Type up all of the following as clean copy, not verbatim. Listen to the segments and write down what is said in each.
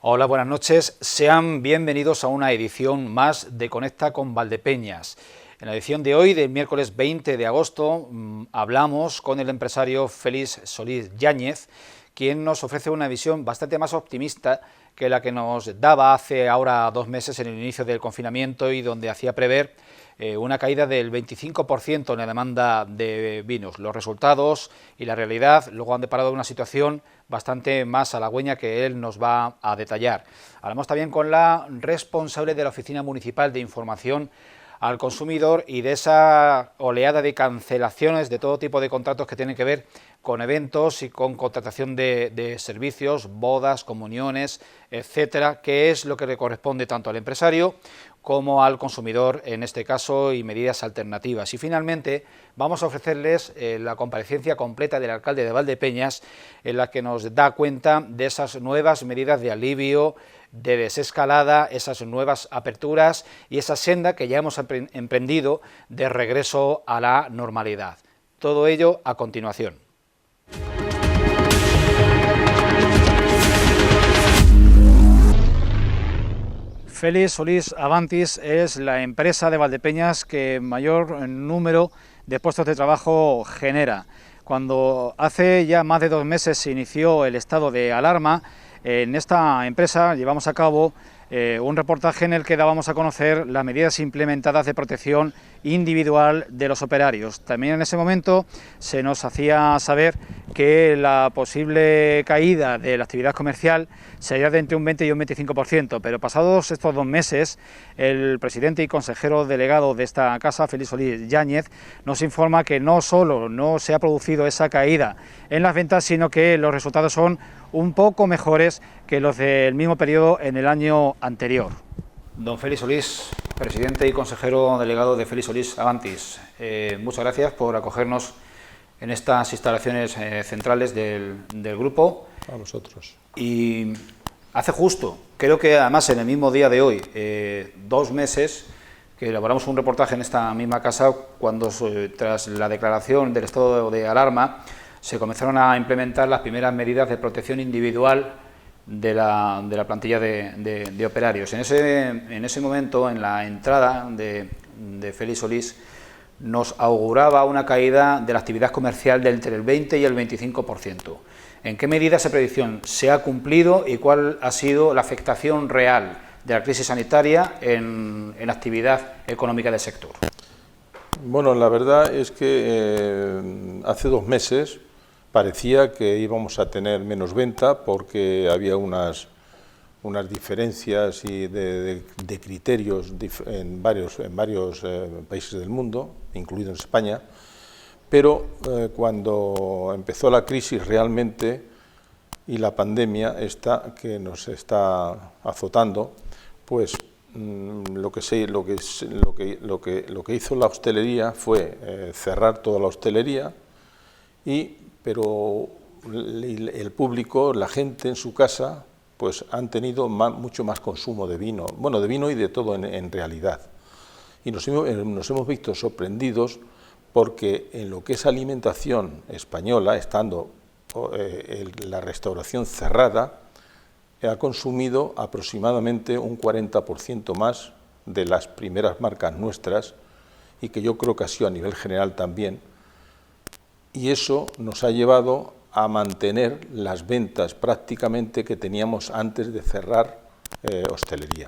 Hola, buenas noches. Sean bienvenidos a una edición más de Conecta con Valdepeñas. En la edición de hoy, del miércoles 20 de agosto, hablamos con el empresario Félix Solís Yáñez, quien nos ofrece una visión bastante más optimista que la que nos daba hace ahora 2 meses en el inicio del confinamiento y donde hacía prever una caída del 25% en la demanda de vinos. Los resultados y la realidad luego han deparado una situación bastante más halagüeña que él nos va a detallar. Hablamos también con la responsable de la Oficina Municipal de Información al Consumidor y de esa oleada de cancelaciones de todo tipo de contratos que tienen que ver con eventos y con contratación de servicios, bodas, comuniones, etcétera, que es lo que le corresponde tanto al empresario como al consumidor en este caso, y medidas alternativas. Y finalmente vamos a ofrecerles la comparecencia completa del alcalde de Valdepeñas, en la que nos da cuenta de esas nuevas medidas de alivio, de desescalada, esas nuevas aperturas y esa senda que ya hemos emprendido de regreso a la normalidad. Todo ello a continuación. Félix Solís Avantis es la empresa de Valdepeñas que mayor número de puestos de trabajo genera. Cuando hace ya más de 2 meses se inició el estado de alarma, en esta empresa llevamos a cabo un reportaje en el que dábamos a conocer las medidas implementadas de protección individual de los operarios. También en ese momento se nos hacía saber que la posible caída de la actividad comercial sería de entre un 20 y un 25%, pero pasados estos 2 meses, el presidente y consejero delegado de esta casa, Félix Solís Yáñez, nos informa que no solo no se ha producido esa caída en las ventas, sino que los resultados son un poco mejores que los del mismo periodo en el año anterior. Don Félix Solís, presidente y consejero delegado de Félix Solís Avantis, muchas gracias por acogernos en estas instalaciones centrales del grupo. A vosotros. Y hace justo, creo que además en el mismo día de hoy, 2 meses, que elaboramos un reportaje en esta misma casa cuando tras la declaración del estado de alarma se comenzaron a implementar las primeras medidas de protección individual de la plantilla de operarios. En ese momento, en la entrada de Félix Solís, nos auguraba una caída de la actividad comercial de entre el 20 y el 25%. ¿En qué medida esa predicción se ha cumplido y cuál ha sido la afectación real de la crisis sanitaria en la actividad económica del sector? Bueno, la verdad es que hace 2 meses parecía que íbamos a tener menos venta porque había unas diferencias y de criterios en varios países del mundo, incluido en España, pero cuando empezó la crisis realmente y la pandemia que nos está azotando, pues lo que hizo la hostelería fue cerrar toda la hostelería, pero el público, la gente en su casa, pues han tenido mucho más consumo de vino, bueno, de vino y de todo en realidad. Y nos hemos visto sorprendidos porque en lo que es alimentación española, estando la restauración cerrada, ha consumido aproximadamente un 40% más de las primeras marcas nuestras, y que yo creo que ha sido a nivel general también, y eso nos ha llevado a mantener las ventas prácticamente que teníamos antes de cerrar hostelería.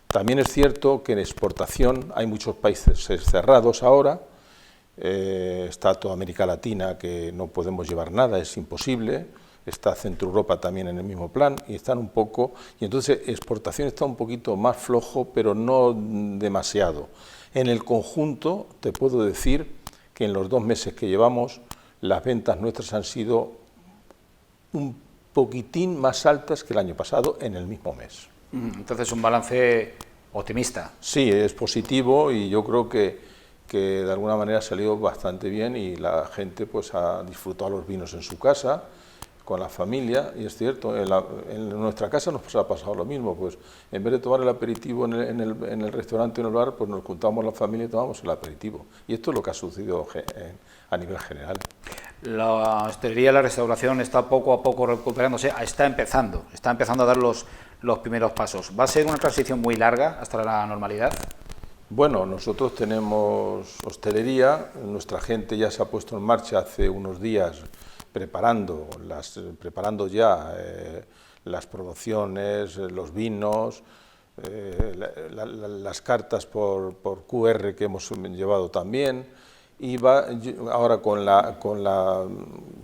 También es cierto que en exportación hay muchos países cerrados ahora, está toda América Latina que no podemos llevar nada, es imposible, está Centro Europa también en el mismo plan, y están un poco, y entonces exportación está un poquito más flojo, pero no demasiado. En el conjunto te puedo decir que en los 2 meses que llevamos, las ventas nuestras han sido un poquitín más altas que el año pasado en el mismo mes. Entonces, un balance optimista. Sí, es positivo, y yo creo que de alguna manera ha salido bastante bien, y la gente pues ha disfrutado los vinos en su casa, con la familia, y es cierto, en nuestra casa nos ha pasado lo mismo, pues en vez de tomar el aperitivo en el restaurante o en el bar, pues nos juntamos la familia y tomamos el aperitivo, y esto es lo que ha sucedido a nivel general. La hostelería, la restauración está poco a poco recuperándose, está empezando a dar los los primeros pasos. ¿Va a ser una transición muy larga hasta la normalidad? Bueno, nosotros tenemos hostelería, nuestra gente ya se ha puesto en marcha hace unos días preparando ya las promociones, los vinos, las cartas por QR que hemos llevado también, y ahora con la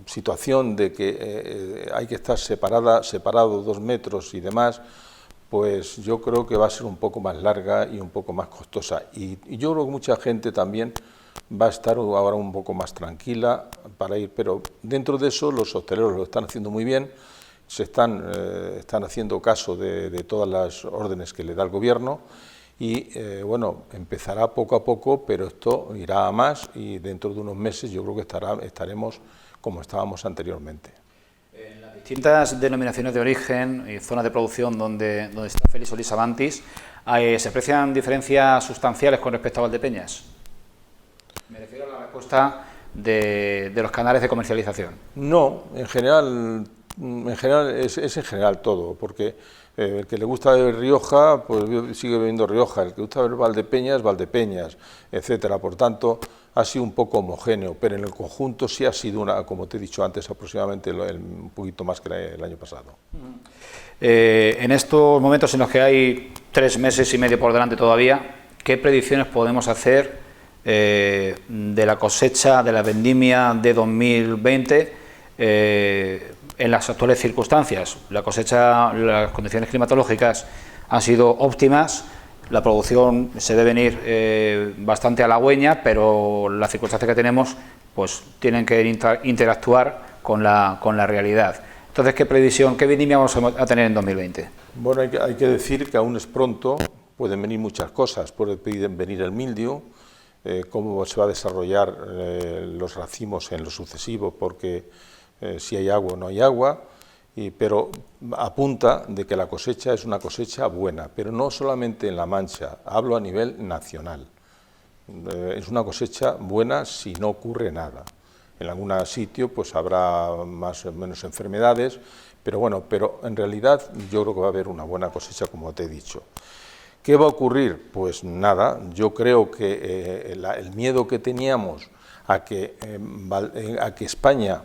situación de que hay que estar separado 2 metros y demás, pues yo creo que va a ser un poco más larga y un poco más costosa. Y yo creo que mucha gente también va a estar ahora un poco más tranquila para ir, pero dentro de eso los hosteleros lo están haciendo muy bien, están haciendo caso de todas las órdenes que le da el gobierno y bueno, empezará poco a poco, pero esto irá a más y dentro de unos meses yo creo que estaremos como estábamos anteriormente. En las distintas denominaciones de origen y zonas de producción donde está Félix Solís Avantis, ¿se aprecian diferencias sustanciales con respecto a Valdepeñas? Me refiero a la respuesta de los canales de comercialización. No, en general es en general todo, porque el que le gusta beber Rioja, pues sigue bebiendo Rioja, el que le gusta beber Valdepeñas, Valdepeñas, etcétera. Por tanto, ha sido un poco homogéneo, pero en el conjunto sí ha sido como te he dicho antes, aproximadamente un poquito más que el año pasado. En estos momentos en los que hay 3 meses y medio por delante todavía, ¿qué predicciones podemos hacer de la cosecha, de la vendimia de 2020 en las actuales circunstancias? La cosecha, las condiciones climatológicas han sido óptimas, la producción se debe ir bastante halagüeña, pero las circunstancias que tenemos pues tienen que interactuar con la realidad. Entonces, ¿qué previsión, qué vendimia vamos a tener en 2020? Bueno, hay que decir que aún es pronto, pueden venir muchas cosas, puede venir el mildiu, cómo se va a desarrollar los racimos en lo sucesivo, porque si hay agua o no hay agua, pero apunta de que la cosecha es una cosecha buena, pero no solamente en La Mancha, hablo a nivel nacional. Es una cosecha buena si no ocurre nada. En algún sitio pues habrá más o menos enfermedades, pero bueno, pero en realidad yo creo que va a haber una buena cosecha, como te he dicho. ¿Qué va a ocurrir? Pues nada, yo creo que el miedo que teníamos a que España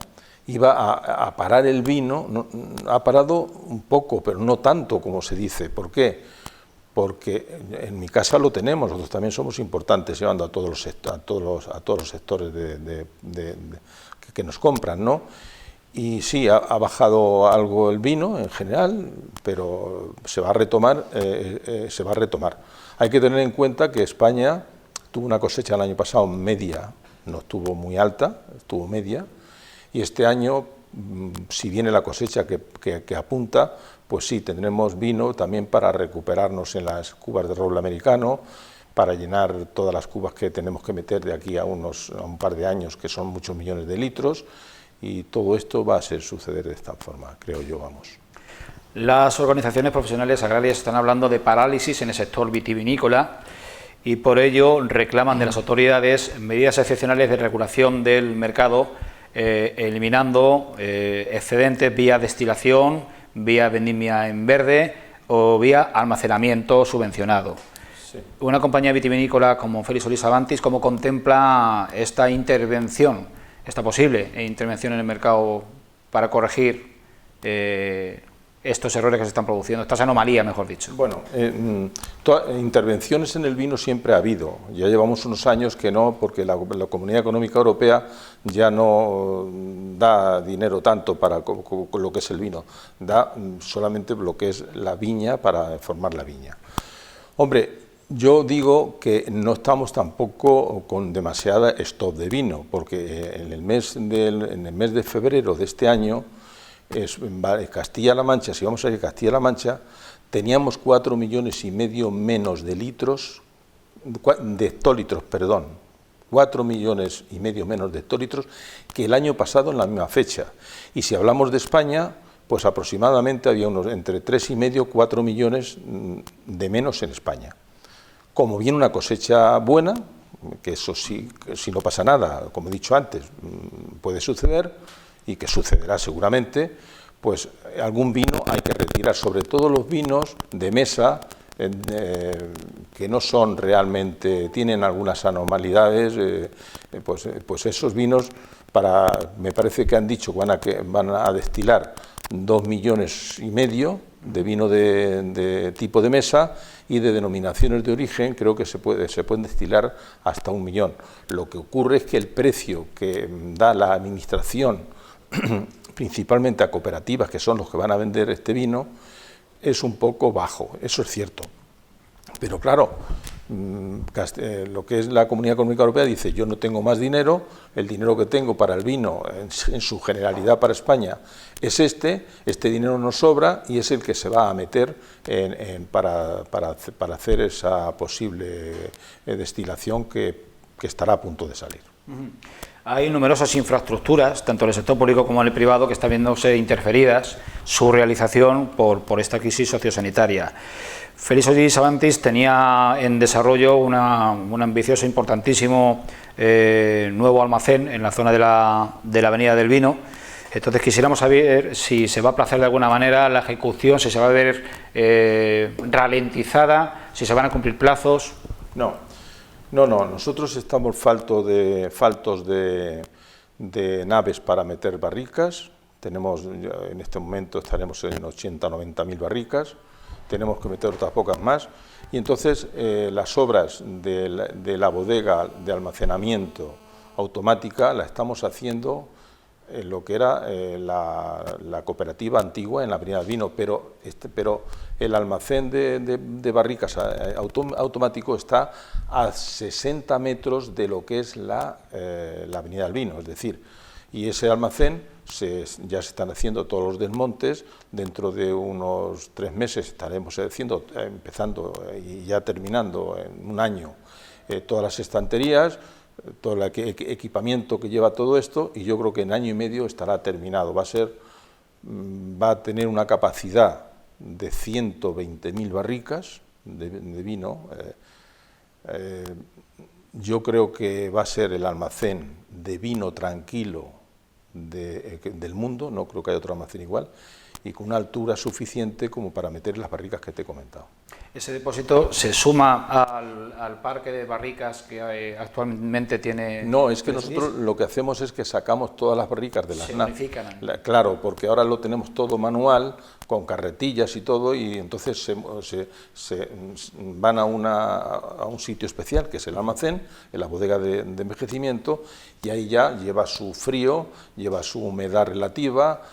iba a parar el vino, ha parado un poco, pero no tanto como se dice. ¿Por qué? Porque en mi casa lo tenemos, nosotros también somos importantes, llevando a todos los sectores que nos compran, ¿no? Y sí, ha bajado algo el vino en general, pero se va a retomar, Hay que tener en cuenta que España tuvo una cosecha el año pasado media, no estuvo muy alta, estuvo media, y este año, si viene la cosecha que apunta, pues sí, tendremos vino también para recuperarnos en las cubas de roble americano, para llenar todas las cubas que tenemos que meter de aquí a un par de años, que son muchos millones de litros, y todo esto va a suceder de esta forma, creo yo, vamos. Las organizaciones profesionales agrarias están hablando de parálisis en el sector vitivinícola y por ello reclaman de las autoridades medidas excepcionales de regulación del mercado, eliminando excedentes vía destilación, vía vendimia en verde o vía almacenamiento subvencionado. Sí. Una compañía vitivinícola como Félix Solís Avantis, ¿cómo contempla esta intervención, esta posible intervención en el mercado para corregir estos errores que se están produciendo, estas anomalías, mejor dicho? Bueno, intervenciones en el vino siempre ha habido. Ya llevamos unos años que no, porque la Comunidad Económica Europea ya no da dinero tanto para con lo que es el vino, da solamente lo que es la viña para formar la viña. Hombre, yo digo que no estamos tampoco con demasiada stock de vino, porque en el mes de febrero de este año, Castilla-La Mancha, si vamos a ir a Castilla-La Mancha, teníamos 4,5 millones menos de litros, de hectolitros, perdón, 4,5 millones menos de hectolitros que el año pasado en la misma fecha. Y si hablamos de España, pues aproximadamente había entre 3,5 y 4 millones de menos en España. Como viene una cosecha buena, que eso sí, si no pasa nada, como he dicho antes, puede suceder, y que sucederá seguramente, pues algún vino hay que retirar, sobre todo los vinos de mesa, que no son realmente, tienen algunas anormalidades, pues esos vinos, me parece que han dicho que van a destilar 2,5 millones de vino de tipo de mesa, y de denominaciones de origen creo que se pueden destilar hasta 1 millón. Lo que ocurre es que el precio que da la administración, principalmente a cooperativas, que son los que van a vender este vino, es un poco bajo, eso es cierto. Pero claro, lo que es la Comunidad Económica Europea dice: yo no tengo más dinero, el dinero que tengo para el vino, en su generalidad para España, es este dinero nos sobra y es el que se va a meter para hacer esa posible destilación que estará a punto de salir. Hay numerosas infraestructuras, tanto en el sector público como en el privado, que están viéndose interferidas su realización por esta crisis sociosanitaria. Félix Solís Avantis tenía en desarrollo un ambicioso, importantísimo nuevo almacén en la zona de la Avenida del Vino. Entonces quisiéramos saber si se va a aplazar de alguna manera la ejecución, si se va a ver ralentizada, si se van a cumplir plazos. No, nosotros estamos faltos de naves para meter barricas. Tenemos, en este momento estaremos en 80 o 90 mil barricas, tenemos que meter otras pocas más, y entonces las obras de la bodega de almacenamiento automática la estamos haciendo en lo que era la cooperativa antigua en la Avenida del Vino, pero el almacén de barricas automático está a 60 metros de lo que es la Avenida del Vino, es decir, y ese almacén ya se están haciendo todos los desmontes. Dentro de unos 3 meses estaremos empezando y ya terminando en 1 año todas las estanterías, todo el equipamiento que lleva todo esto, y yo creo que en 1 año y medio estará terminado. Va a tener una capacidad de 120.000 barricas de vino. Yo creo que va a ser el almacén de vino tranquilo del mundo, no creo que haya otro almacén igual, y con una altura suficiente como para meter las barricas que te he comentado. ¿Ese depósito se suma al parque de barricas que actualmente tiene? No, es que nosotros lo que hacemos es que sacamos todas las barricas de las naves. Se unifican. Claro, porque ahora lo tenemos todo manual, con carretillas y todo, y entonces se van a un sitio especial, que es el almacén, en la bodega de envejecimiento, y ahí ya lleva su frío, lleva su humedad relativa,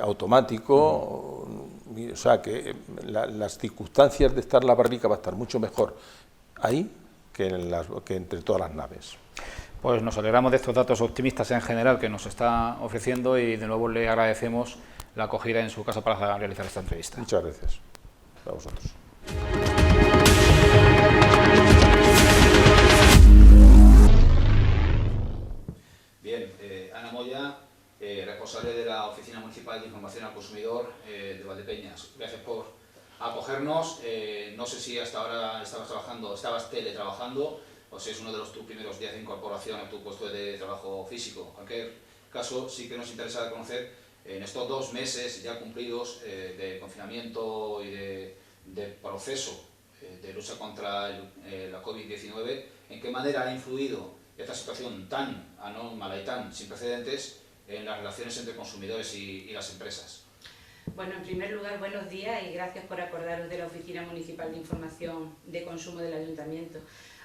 automático. O sea que las circunstancias de estar la barrica va a estar mucho mejor ahí que entre todas las naves. Pues nos alegramos de estos datos optimistas en general que nos está ofreciendo, y de nuevo le agradecemos la acogida en su casa para realizar esta entrevista. Muchas gracias a vosotros. Bien, Ana Moya, responsable de la Oficina Municipal de Información al Consumidor de Valdepeñas. Gracias por acogernos. No sé si hasta ahora estabas teletrabajando, o si es uno de tus primeros días de incorporación a tu puesto de trabajo físico. En cualquier caso, sí que nos interesa conocer, en estos 2 meses ya cumplidos de confinamiento y de proceso de lucha contra la COVID-19, ¿en qué manera ha influido esta situación tan anómala y tan sin precedentes en las relaciones entre consumidores y las empresas? Bueno, en primer lugar, buenos días y gracias por acordaros de la Oficina Municipal de Información de Consumo del Ayuntamiento.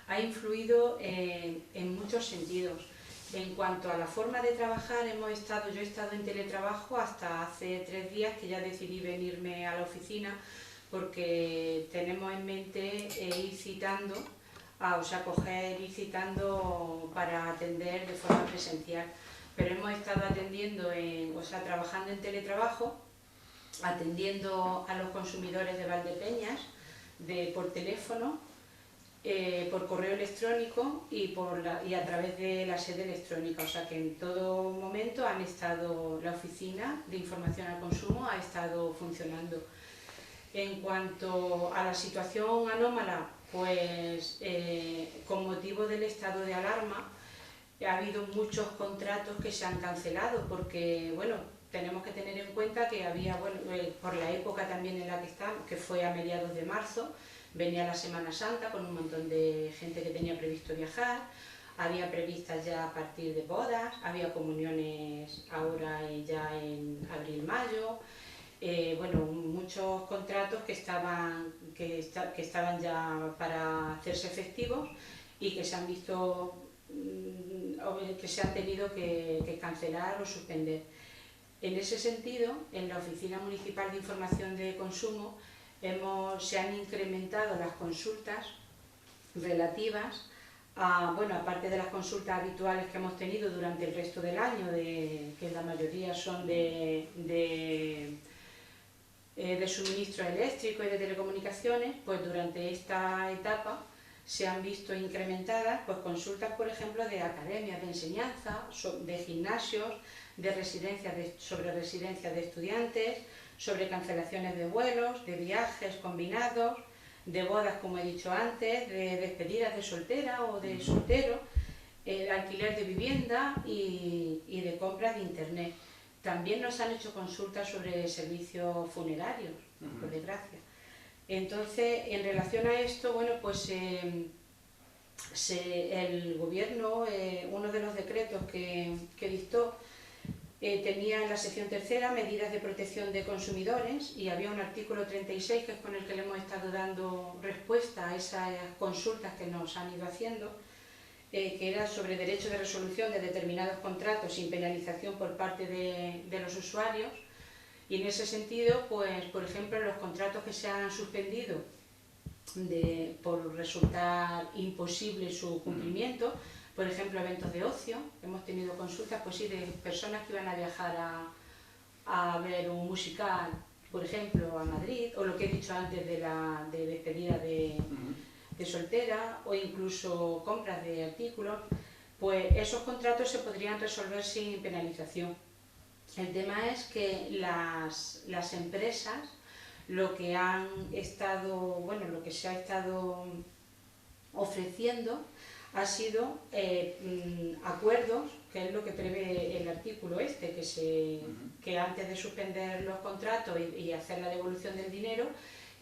Ha influido en muchos sentidos. En cuanto a la forma de trabajar, yo he estado en teletrabajo hasta hace 3 días, que ya decidí venirme a la oficina, porque tenemos en mente ir citando, ir citando para atender de forma presencial. Pero hemos estado trabajando en teletrabajo, atendiendo a los consumidores de Valdepeñas por teléfono, por correo electrónico y a través de la sede electrónica. O sea que en todo momento la oficina de información al consumo ha estado funcionando. En cuanto a la situación anómala, pues con motivo del estado de alarma ha habido muchos contratos que se han cancelado porque, bueno, tenemos que tener en cuenta que había, bueno, por la época también en la que estamos, que fue a mediados de marzo, venía la Semana Santa con un montón de gente que tenía previsto viajar, había previstas ya a partir de bodas, había comuniones ahora y ya en abril-mayo, bueno, muchos contratos que estaban ya para hacerse efectivos y que se han visto, que se han tenido que cancelar o suspender. En ese sentido, en la Oficina Municipal de Información de Consumo se han incrementado las consultas relativas a, bueno, aparte de las consultas habituales que hemos tenido durante el resto del año, que la mayoría son de suministro eléctrico y de telecomunicaciones, pues durante esta etapa se han visto incrementadas pues, consultas, por ejemplo, de academias de enseñanza, de gimnasios, sobre residencias de estudiantes, sobre cancelaciones de vuelos, de viajes combinados, de bodas, como he dicho antes, de despedidas de soltera o de soltero, de alquiler de vivienda y de compras de internet. También nos han hecho consultas sobre servicios funerarios, por desgracia. Entonces, en relación a esto, bueno, pues el gobierno, uno de los decretos que dictó, tenía en la sección tercera medidas de protección de consumidores y había un artículo 36 que es con el que le hemos estado dando respuesta a esas consultas que nos han ido haciendo, que era sobre derecho de resolución de determinados contratos sin penalización por parte de los usuarios. Y en ese sentido, pues, por ejemplo, los contratos que se han suspendido por resultar imposible su cumplimiento, por ejemplo, eventos de ocio, hemos tenido consultas, pues sí, de personas que iban a viajar a ver un musical, por ejemplo, a Madrid, o lo que he dicho antes de despedida de soltera, o incluso compras de artículos, pues esos contratos se podrían resolver sin penalización. El tema es que las empresas lo que se ha estado ofreciendo ha sido acuerdos, que es lo que prevé el artículo que antes de suspender los contratos y hacer la devolución del dinero,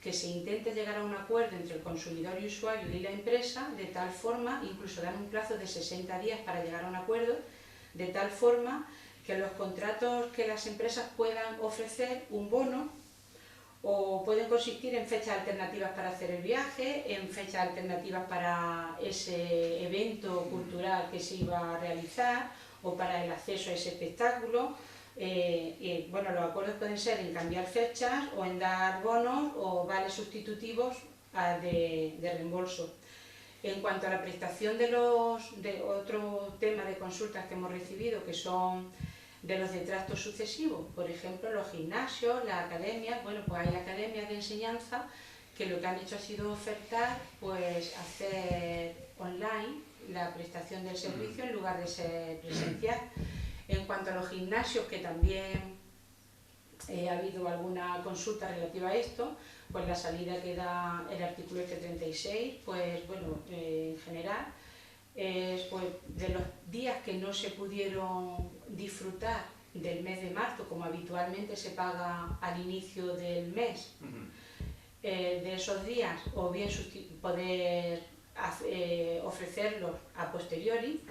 que se intente llegar a un acuerdo entre el consumidor y usuario y la empresa, de tal forma, incluso dan un plazo de 60 días para llegar a un acuerdo, de tal forma que los contratos, que las empresas puedan ofrecer un bono, o pueden consistir en fechas alternativas para hacer el viaje, en fechas alternativas para ese evento cultural que se iba a realizar, o para el acceso a ese espectáculo. Bueno, los acuerdos pueden ser en cambiar fechas, o en dar bonos, o vales sustitutivos de reembolso. En cuanto a la prestación de otro tema de consultas que hemos recibido, que son de los detractos sucesivos, por ejemplo, los gimnasios, las academias, bueno, pues hay academias de enseñanza que lo que han hecho ha sido ofertar, pues hacer online la prestación del servicio en lugar de ser presencial. En cuanto a los gimnasios, que también ha habido alguna consulta relativa a esto, pues la salida que da el artículo 36, pues bueno, en general, pues, de los días que no se pudieron disfrutar del mes de marzo, como habitualmente se paga al inicio del mes, de esos días, o bien poder ofrecerlos a posteriori,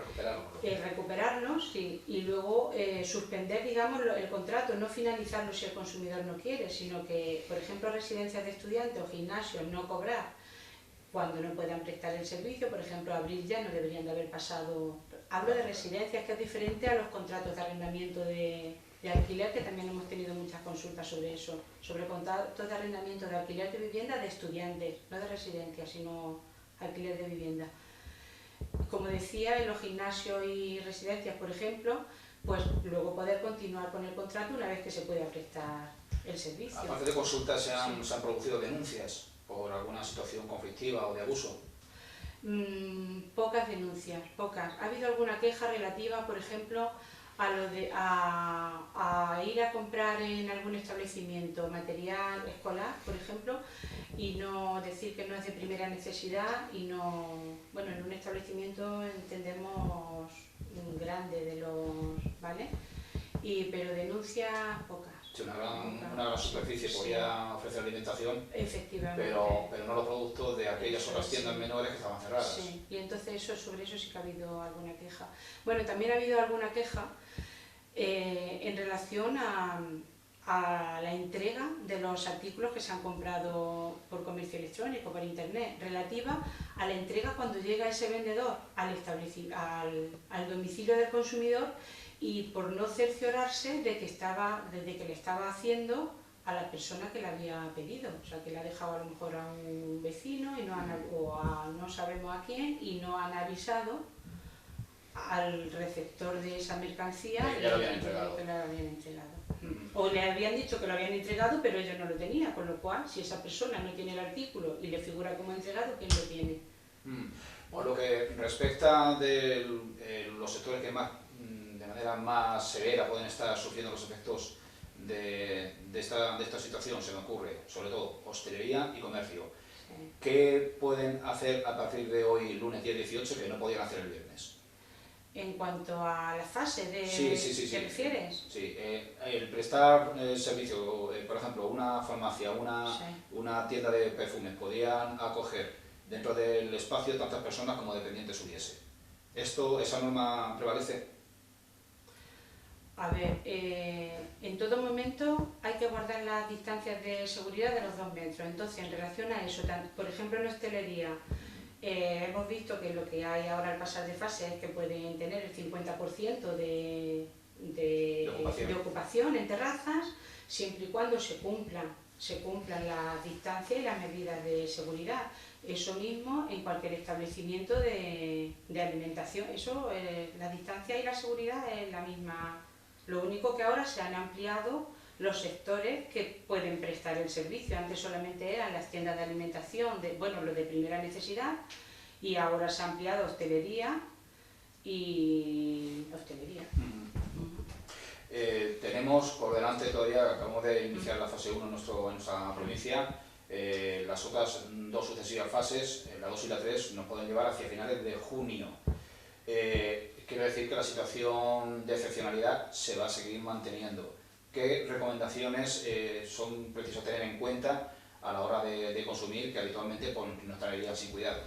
recuperarlos, sí, y luego suspender, digamos, el contrato, no finalizarlo si el consumidor no quiere, sino que, por ejemplo, residencias de estudiantes o gimnasios no cobrar cuando no puedan prestar el servicio, por ejemplo, abril ya no deberían de haber pasado. Hablo de residencias, que es diferente a los contratos de arrendamiento de alquiler, que también hemos tenido muchas consultas sobre eso, sobre contratos de arrendamiento de alquiler de vivienda de estudiantes, no de residencias, sino alquiler de vivienda. Como decía, en los gimnasios y residencias, por ejemplo, pues luego poder continuar con el contrato una vez que se pueda prestar el servicio. Aparte de consultas, se han producido denuncias por alguna situación conflictiva o de abuso. Pocas denuncias, pocas. Ha habido alguna queja relativa, por ejemplo, a ir a comprar en algún establecimiento material escolar, por ejemplo, y no decir que no es de primera necesidad, y no, bueno, en un establecimiento entendemos grande ¿vale? pero denuncias pocas. Sí, una gran superficie podía ofrecer alimentación, efectivamente, pero no los productos de aquellas otras tiendas menores que estaban cerradas. Sí, y entonces sobre eso sí que ha habido alguna queja. Bueno, también ha habido alguna queja en relación a la entrega de los artículos que se han comprado por comercio electrónico, por internet, relativa a la entrega cuando llega ese vendedor al domicilio del consumidor, y por no cerciorarse de que le estaba haciendo a la persona que le había pedido, o sea, que le ha dejado a lo mejor a un vecino no sabemos a quién, y no han avisado al receptor de esa mercancía que ya lo habían entregado. Que lo habían entregado. O le habían dicho que lo habían entregado, pero ellos no lo tenían, con lo cual, si esa persona no tiene el artículo y le figura como entregado, ¿quién lo tiene? Por lo que respecta de los sectores que de manera más severa pueden estar sufriendo los efectos de esta situación, se me ocurre, sobre todo hostelería y comercio. Sí. ¿Qué pueden hacer a partir de hoy, lunes día 18, que no podían hacer el viernes? En cuanto a la fase de... Sí. ¿Te refieres? Sí, el prestar servicio, por ejemplo, una farmacia, una tienda de perfumes, podían acoger dentro del espacio tantas personas como dependientes hubiese. ¿Esa norma prevalece? A ver, en todo momento hay que guardar las distancias de seguridad de los 2 metros. Entonces, en relación a eso, por ejemplo, en hostelería, hemos visto que lo que hay ahora al pasar de fase es que pueden tener el 50% de ocupación en terrazas, siempre y cuando se cumplan las distancias y las medidas de seguridad. Eso mismo en cualquier establecimiento de alimentación. La distancia y la seguridad es la misma. Lo único que ahora se han ampliado los sectores que pueden prestar el servicio. Antes solamente eran las tiendas de alimentación, lo de primera necesidad, y ahora se ha ampliado hostelería y hostelería. Tenemos por delante todavía, acabamos de iniciar la fase 1 en nuestra provincia, las otras 2 sucesivas fases, la 2 y la 3, nos pueden llevar hacia finales de junio. Quiero decir que la situación de excepcionalidad se va a seguir manteniendo. ¿Qué recomendaciones son precisos tener en cuenta a la hora de consumir, que habitualmente nos traerían sin cuidado?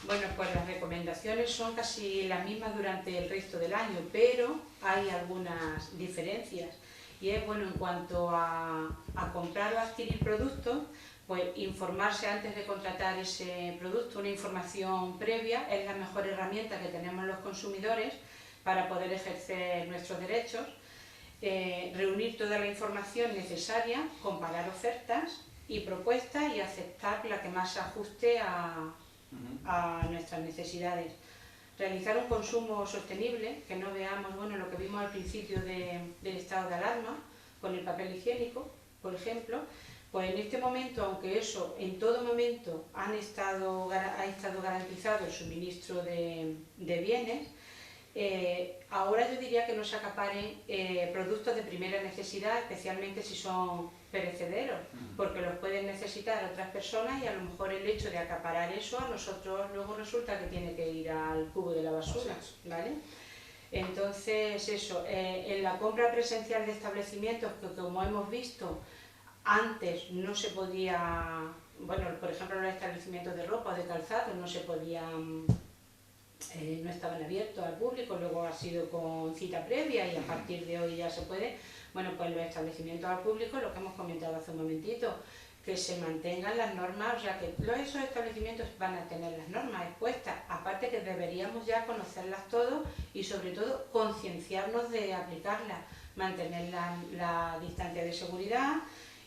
Bueno, pues las recomendaciones son casi las mismas durante el resto del año, pero hay algunas diferencias. Y es, en cuanto a comprar o adquirir productos, pues informarse antes de contratar ese producto. Una información previa es la mejor herramienta que tenemos los consumidores para poder ejercer nuestros derechos. Reunir toda la información necesaria, comparar ofertas y propuestas y aceptar la que más se ajuste a nuestras necesidades. Realizar un consumo sostenible, que no veamos lo que vimos al principio del estado de alarma con el papel higiénico, por ejemplo. Pues en este momento, aunque eso en todo momento ha estado garantizado el suministro de bienes, ahora yo diría que no se acaparen productos de primera necesidad, especialmente si son perecederos, porque los pueden necesitar otras personas, y a lo mejor el hecho de acaparar eso a nosotros luego resulta que tiene que ir al cubo de la basura, ¿vale? Entonces eso, en la compra presencial de establecimientos, que como hemos visto, antes no se podía, por ejemplo los establecimientos de ropa o de calzado no se podían, no estaban abiertos al público, luego ha sido con cita previa y a partir de hoy ya se puede. Pues los establecimientos al público, lo que hemos comentado hace un momentito, que se mantengan las normas, o sea que esos establecimientos van a tener las normas expuestas, aparte que deberíamos ya conocerlas todos y sobre todo concienciarnos de aplicarlas, mantener la distancia de seguridad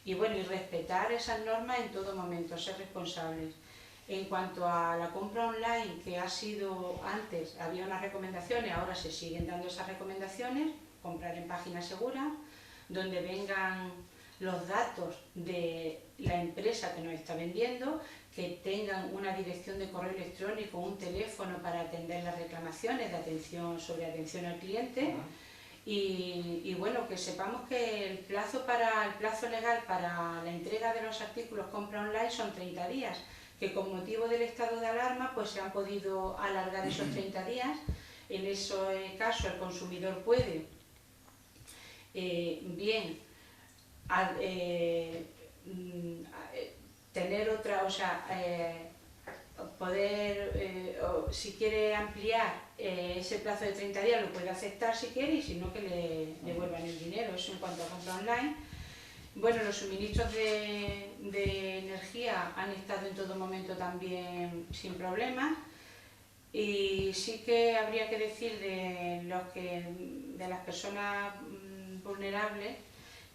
y respetar esas normas en todo momento, ser responsables. En cuanto a la compra online, que ha sido antes, había unas recomendaciones, ahora se siguen dando esas recomendaciones, comprar en páginas seguras, donde vengan los datos de la empresa que nos está vendiendo, que tengan una dirección de correo electrónico, un teléfono para atender las reclamaciones de atención al cliente. Y que sepamos que el plazo legal para la entrega de los artículos compra online son 30 días, que con motivo del estado de alarma pues se han podido alargar esos 30 días. En ese caso el consumidor puede bien tener otra, o sea, poder, o si quiere ampliar ese plazo de 30 días lo puede aceptar si quiere, y si no que le devuelvan el dinero. Eso en cuanto a compra online. Bueno, los suministros de energía han estado en todo momento también sin problemas, y sí que habría que decir de las personas vulnerables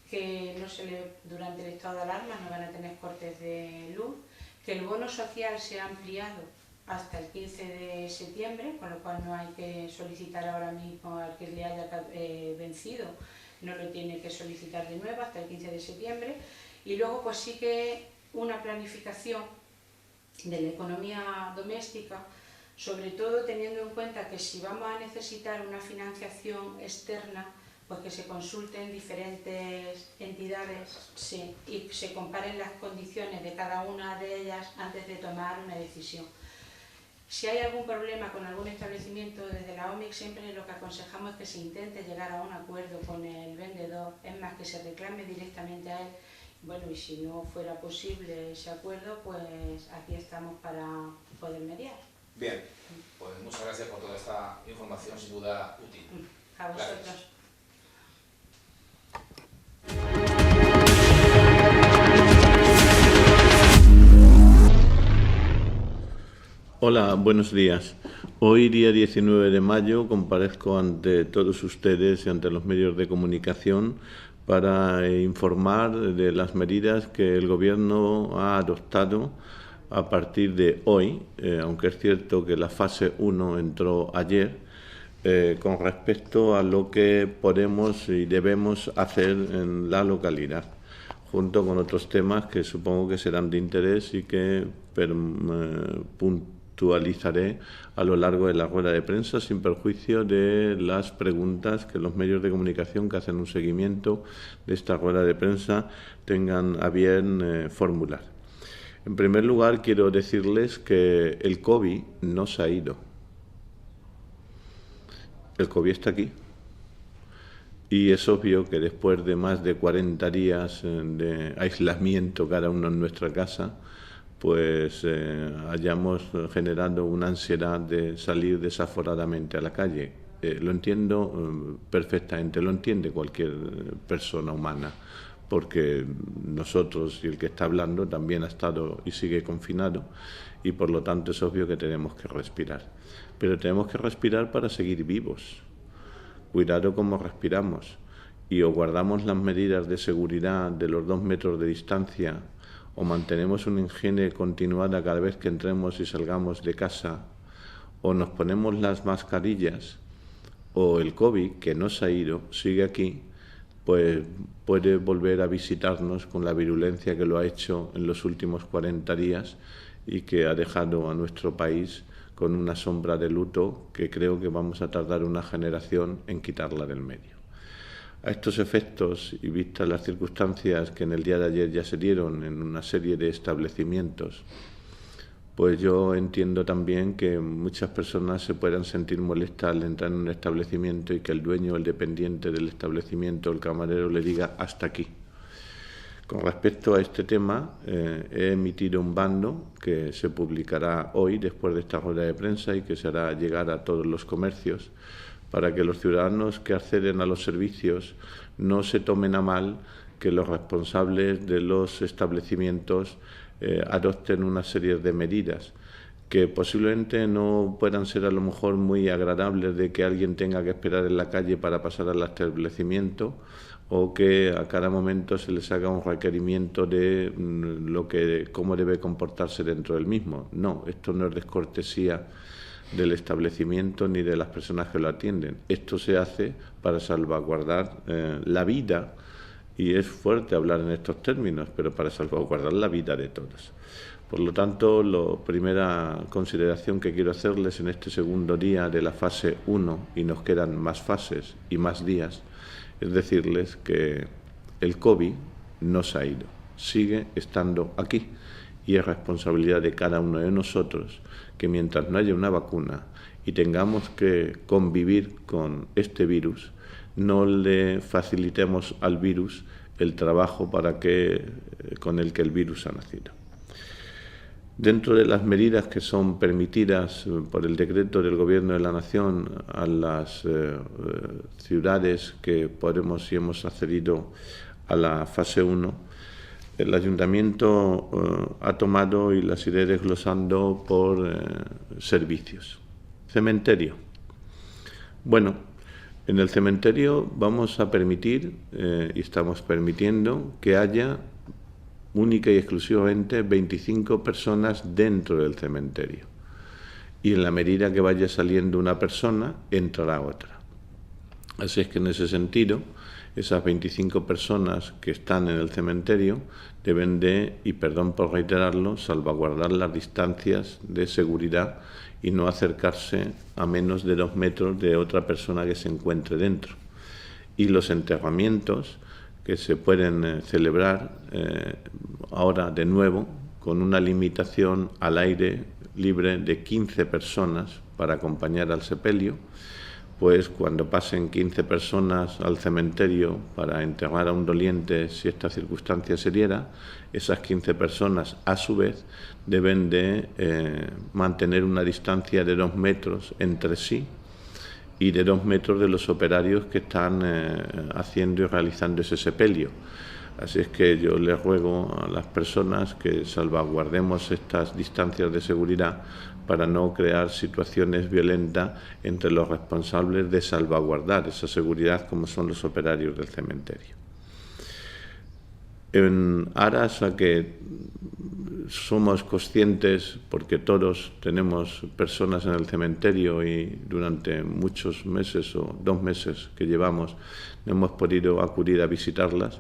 que durante el estado de alarma no van a tener cortes de luz, que el bono social se ha ampliado hasta el 15 de septiembre, con lo cual no hay que solicitar ahora mismo al que le haya vencido, no lo tiene que solicitar de nuevo hasta el 15 de septiembre. Y luego pues sí que una planificación de la economía doméstica, sobre todo teniendo en cuenta que si vamos a necesitar una financiación externa, pues que se consulten diferentes entidades y se comparen las condiciones de cada una de ellas antes de tomar una decisión. Si hay algún problema con algún establecimiento, desde la OMIC siempre lo que aconsejamos es que se intente llegar a un acuerdo con el vendedor, es más, que se reclame directamente a él. Bueno, y si no fuera posible ese acuerdo, pues aquí estamos para poder mediar. Bien, pues muchas gracias por toda esta información, sin duda útil. A vosotros. Gracias. Hola, buenos días. Hoy, día 19 de mayo, comparezco ante todos ustedes y ante los medios de comunicación para informar de las medidas que el Gobierno ha adoptado a partir de hoy, aunque es cierto que la fase 1 entró ayer, con respecto a lo que podemos y debemos hacer en la localidad, junto con otros temas que supongo que serán de interés y que puntualizaré a lo largo de la rueda de prensa, sin perjuicio de las preguntas que los medios de comunicación que hacen un seguimiento de esta rueda de prensa tengan a bien formular. En primer lugar, quiero decirles que el COVID no se ha ido. El COVID está aquí. Y es obvio que después de más de 40 días de aislamiento cada uno en nuestra casa, pues hayamos generado una ansiedad de salir desaforadamente a la calle. Lo entiendo perfectamente, lo entiende cualquier persona humana, porque nosotros y el que está hablando también ha estado y sigue confinado, y por lo tanto es obvio que tenemos que respirar. Pero tenemos que respirar para seguir vivos. Cuidado cómo respiramos, y o guardamos las medidas de seguridad de los 2 metros de distancia, o mantenemos una higiene continuada cada vez que entremos y salgamos de casa, o nos ponemos las mascarillas, o el COVID, que no se ha ido, sigue aquí, pues puede volver a visitarnos con la virulencia que lo ha hecho en los últimos 40 días y que ha dejado a nuestro país con una sombra de luto que creo que vamos a tardar una generación en quitarla del medio. A estos efectos, y vistas las circunstancias que en el día de ayer ya se dieron en una serie de establecimientos, pues yo entiendo también que muchas personas se puedan sentir molestas al entrar en un establecimiento y que el dueño, el dependiente del establecimiento, el camarero, le diga hasta aquí. Con respecto a este tema, he emitido un bando que se publicará hoy después de esta rueda de prensa y que se hará llegar a todos los comercios para que los ciudadanos que acceden a los servicios no se tomen a mal que los responsables de los establecimientos adopten una serie de medidas que posiblemente no puedan ser a lo mejor muy agradables, de que alguien tenga que esperar en la calle para pasar al establecimiento, o que a cada momento se les haga un requerimiento de cómo debe comportarse dentro del mismo. No, esto no es descortesía del establecimiento ni de las personas que lo atienden. Esto se hace para salvaguardar la vida, y es fuerte hablar en estos términos, pero para salvaguardar la vida de todos. Por lo tanto, la primera consideración que quiero hacerles en este segundo día de la fase 1, y nos quedan más fases y más días, es decirles que el COVID no se ha ido, sigue estando aquí, y es responsabilidad de cada uno de nosotros que mientras no haya una vacuna y tengamos que convivir con este virus, no le facilitemos al virus el trabajo con el que el virus ha nacido. Dentro de las medidas que son permitidas por el decreto del Gobierno de la Nación a las ciudades que podemos y hemos accedido a la fase 1, el Ayuntamiento ha tomado y las iré desglosando por servicios. Cementerio. Bueno, en el cementerio vamos a permitir, y estamos permitiendo, que haya única y exclusivamente 25 personas dentro del cementerio. Y en la medida que vaya saliendo una persona, entrará otra. Así es que en ese sentido, esas 25 personas que están en el cementerio deben de, y perdón por reiterarlo, salvaguardar las distancias de seguridad y no acercarse a menos de 2 metros de otra persona que se encuentre dentro. Y los enterramientos que se pueden celebrar ahora de nuevo con una limitación al aire libre de 15 personas para acompañar al sepelio, pues cuando pasen 15 personas al cementerio para enterrar a un doliente, si esta circunstancia se diera, esas 15 personas a su vez deben de mantener una distancia de 2 metros entre sí y de 2 metros de los operarios que están haciendo y realizando ese sepelio. Así es que yo les ruego a las personas que salvaguardemos estas distancias de seguridad para no crear situaciones violentas entre los responsables de salvaguardar esa seguridad, como son los operarios del cementerio. En aras a que somos conscientes, porque todos tenemos personas en el cementerio y durante muchos meses o 2 meses que llevamos no hemos podido acudir a visitarlas,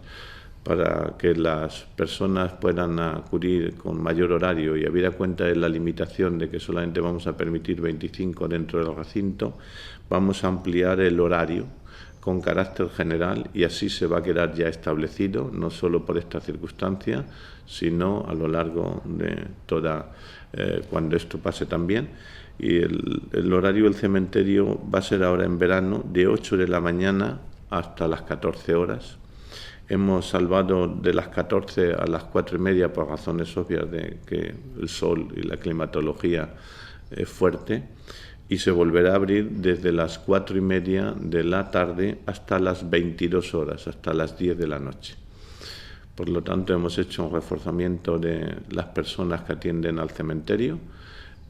para que las personas puedan acudir con mayor horario y habida cuenta de la limitación de que solamente vamos a permitir 25 dentro del recinto, vamos a ampliar el horario con carácter general y así se va a quedar ya establecido, no solo por esta circunstancia, sino a lo largo de toda, cuando esto pase también. Y el horario del cementerio va a ser ahora en verano de 8 de la mañana hasta las 14 horas. Hemos salvado de las 14 a las 4:30 por razones obvias de que el sol y la climatología es fuerte, y se volverá a abrir desde las 4:30 de la tarde hasta las 22 horas, hasta las 10 de la noche. Por lo tanto, hemos hecho un reforzamiento de las personas que atienden al cementerio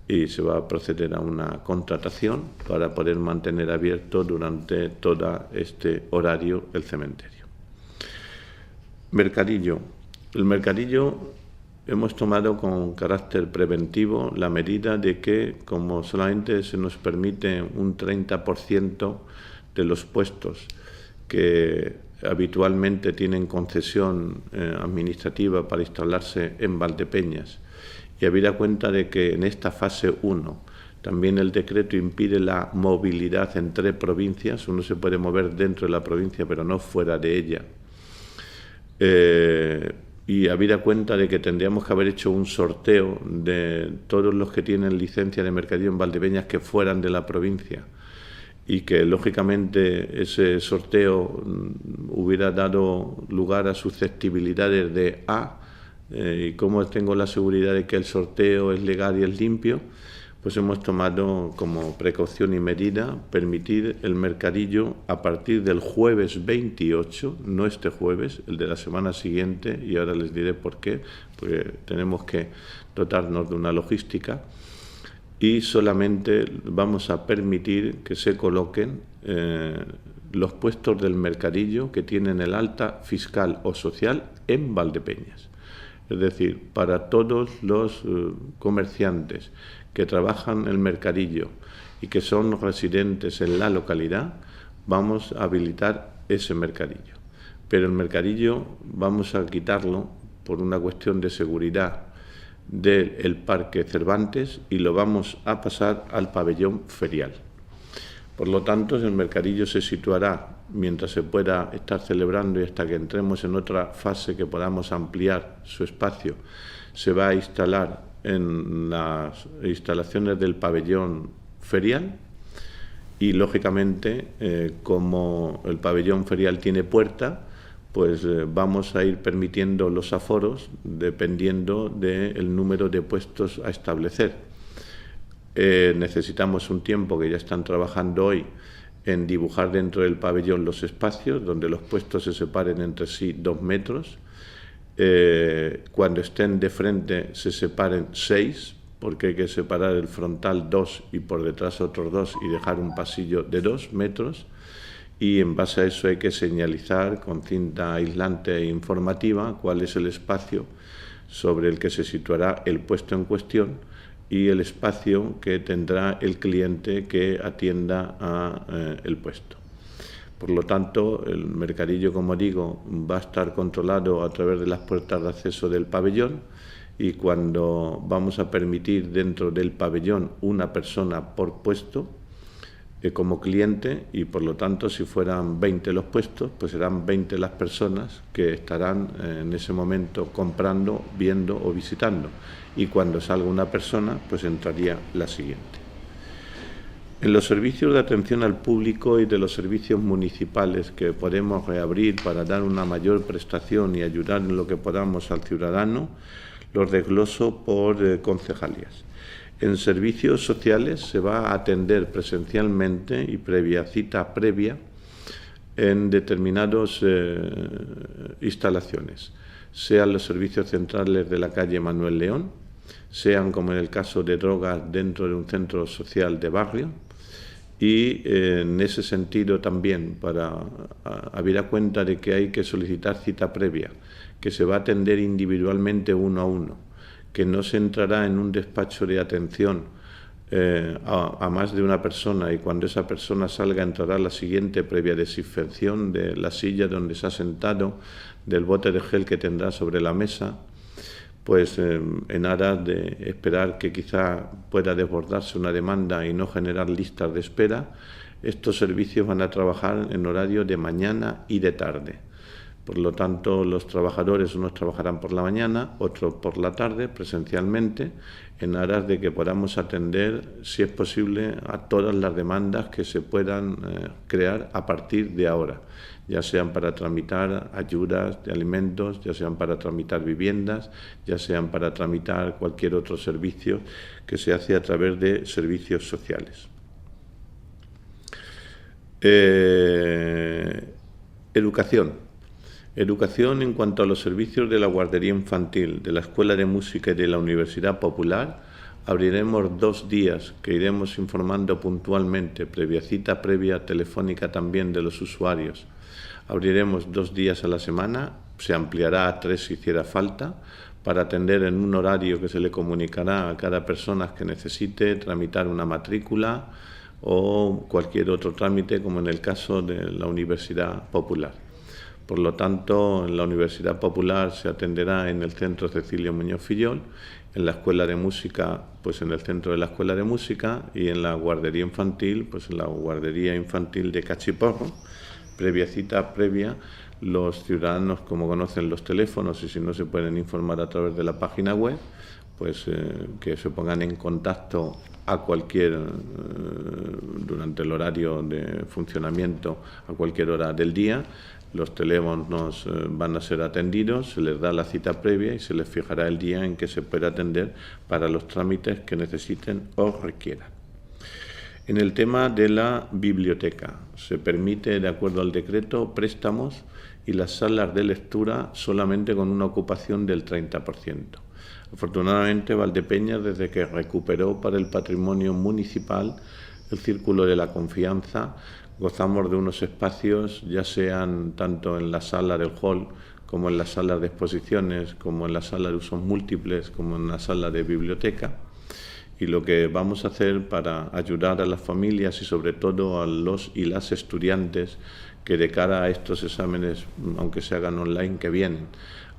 y se va a proceder a una contratación para poder mantener abierto durante todo este horario el cementerio. Mercadillo. El mercadillo hemos tomado con carácter preventivo la medida de que, como solamente se nos permite un 30% de los puestos que habitualmente tienen concesión administrativa para instalarse en Valdepeñas, y habida cuenta de que en esta fase 1 también el decreto impide la movilidad entre provincias, uno se puede mover dentro de la provincia pero no fuera de ella, y habida cuenta de que tendríamos que haber hecho un sorteo de todos los que tienen licencia de mercadillo en Valdepeñas que fueran de la provincia, y que lógicamente ese sorteo hubiera dado lugar a susceptibilidades de y cómo tengo la seguridad de que el sorteo es legal y es limpio, pues hemos tomado como precaución y medida permitir el mercadillo a partir del jueves 28, no este jueves, el de la semana siguiente, y ahora les diré por qué, porque tenemos que dotarnos de una logística, y solamente vamos a permitir que se coloquen los puestos del mercadillo que tienen el alta fiscal o social en Valdepeñas. Es decir, para todos los comerciantes que trabajan el mercadillo y que son residentes en la localidad, vamos a habilitar ese mercadillo. Pero el mercadillo vamos a quitarlo por una cuestión de seguridad del Parque Cervantes y lo vamos a pasar al pabellón ferial. Por lo tanto, el mercadillo se situará mientras se pueda estar celebrando y hasta que entremos en otra fase que podamos ampliar su espacio. Se va a instalar en las instalaciones del pabellón ferial y, lógicamente, como el pabellón ferial tiene puerta, pues vamos a ir permitiendo los aforos dependiendo del número de puestos a establecer. Necesitamos un tiempo, que ya están trabajando hoy, en dibujar dentro del pabellón los espacios, donde los puestos se separen entre sí 2 metros. Cuando estén de frente se separen 6, porque hay que separar el frontal 2 y por detrás otros 2 y dejar un pasillo de 2 metros. Y en base a eso hay que señalizar con cinta aislante e informativa cuál es el espacio sobre el que se situará el puesto en cuestión y el espacio que tendrá el cliente que atienda a el puesto. Por lo tanto, el mercadillo, como digo, va a estar controlado a través de las puertas de acceso del pabellón, y cuando vamos a permitir dentro del pabellón una persona por puesto, como cliente, y por lo tanto si fueran 20 los puestos, pues serán 20 las personas que estarán en ese momento comprando, viendo o visitando, y cuando salga una persona pues entraría la siguiente. En los servicios de atención al público y de los servicios municipales que podemos reabrir para dar una mayor prestación y ayudar en lo que podamos al ciudadano, los desgloso por concejalías. En servicios sociales se va a atender presencialmente y previa cita previa en determinadas instalaciones, sean los servicios centrales de la calle Manuel León, sean, como en el caso de drogas, dentro de un centro social de barrio, y en ese sentido también, para habida cuenta de que hay que solicitar cita previa, que se va a atender individualmente uno a uno, que no se entrará en un despacho de atención a más de una persona, y cuando esa persona salga entrará la siguiente previa desinfección de la silla donde se ha sentado, del bote de gel que tendrá sobre la mesa, pues en aras de esperar que quizá pueda desbordarse una demanda y no generar listas de espera. Estos servicios van a trabajar en horario de mañana y de tarde. Por lo tanto, los trabajadores, unos trabajarán por la mañana, otros por la tarde, presencialmente, en aras de que podamos atender, si es posible, a todas las demandas que se puedan crear a partir de ahora, ya sean para tramitar ayudas de alimentos, ya sean para tramitar viviendas, ya sean para tramitar cualquier otro servicio que se hace a través de servicios sociales. Educación. Educación en cuanto a los servicios de la guardería infantil, de la Escuela de Música y de la Universidad Popular. Abriremos 2 días que iremos informando puntualmente, previa cita previa telefónica también de los usuarios. Abriremos 2 días a la semana, se ampliará a 3 si hiciera falta, para atender en un horario que se le comunicará a cada persona que necesite tramitar una matrícula o cualquier otro trámite, como en el caso de la Universidad Popular. Por lo tanto, en la Universidad Popular se atenderá en el Centro Cecilio Muñoz Fillol, en la Escuela de Música, pues en el centro de la Escuela de Música, y en la guardería infantil, pues en la guardería infantil de Cachiporro. Previa cita previa, los ciudadanos, como conocen los teléfonos y si no se pueden informar a través de la página web, pues que se pongan en contacto a cualquier, durante el horario de funcionamiento, a cualquier hora del día. Los teléfonos van a ser atendidos, se les da la cita previa y se les fijará el día en que se puede atender para los trámites que necesiten o requieran. En el tema de la biblioteca, se permite, de acuerdo al decreto, préstamos y las salas de lectura solamente con una ocupación del 30%. Afortunadamente, Valdepeñas, desde que recuperó para el patrimonio municipal el Círculo de la Confianza, gozamos de unos espacios, ya sean tanto en la sala del hall, como en las salas de exposiciones, como en la sala de usos múltiples, como en la sala de biblioteca. Y lo que vamos a hacer para ayudar a las familias y sobre todo a los y las estudiantes que de cara a estos exámenes, aunque se hagan online, que vienen,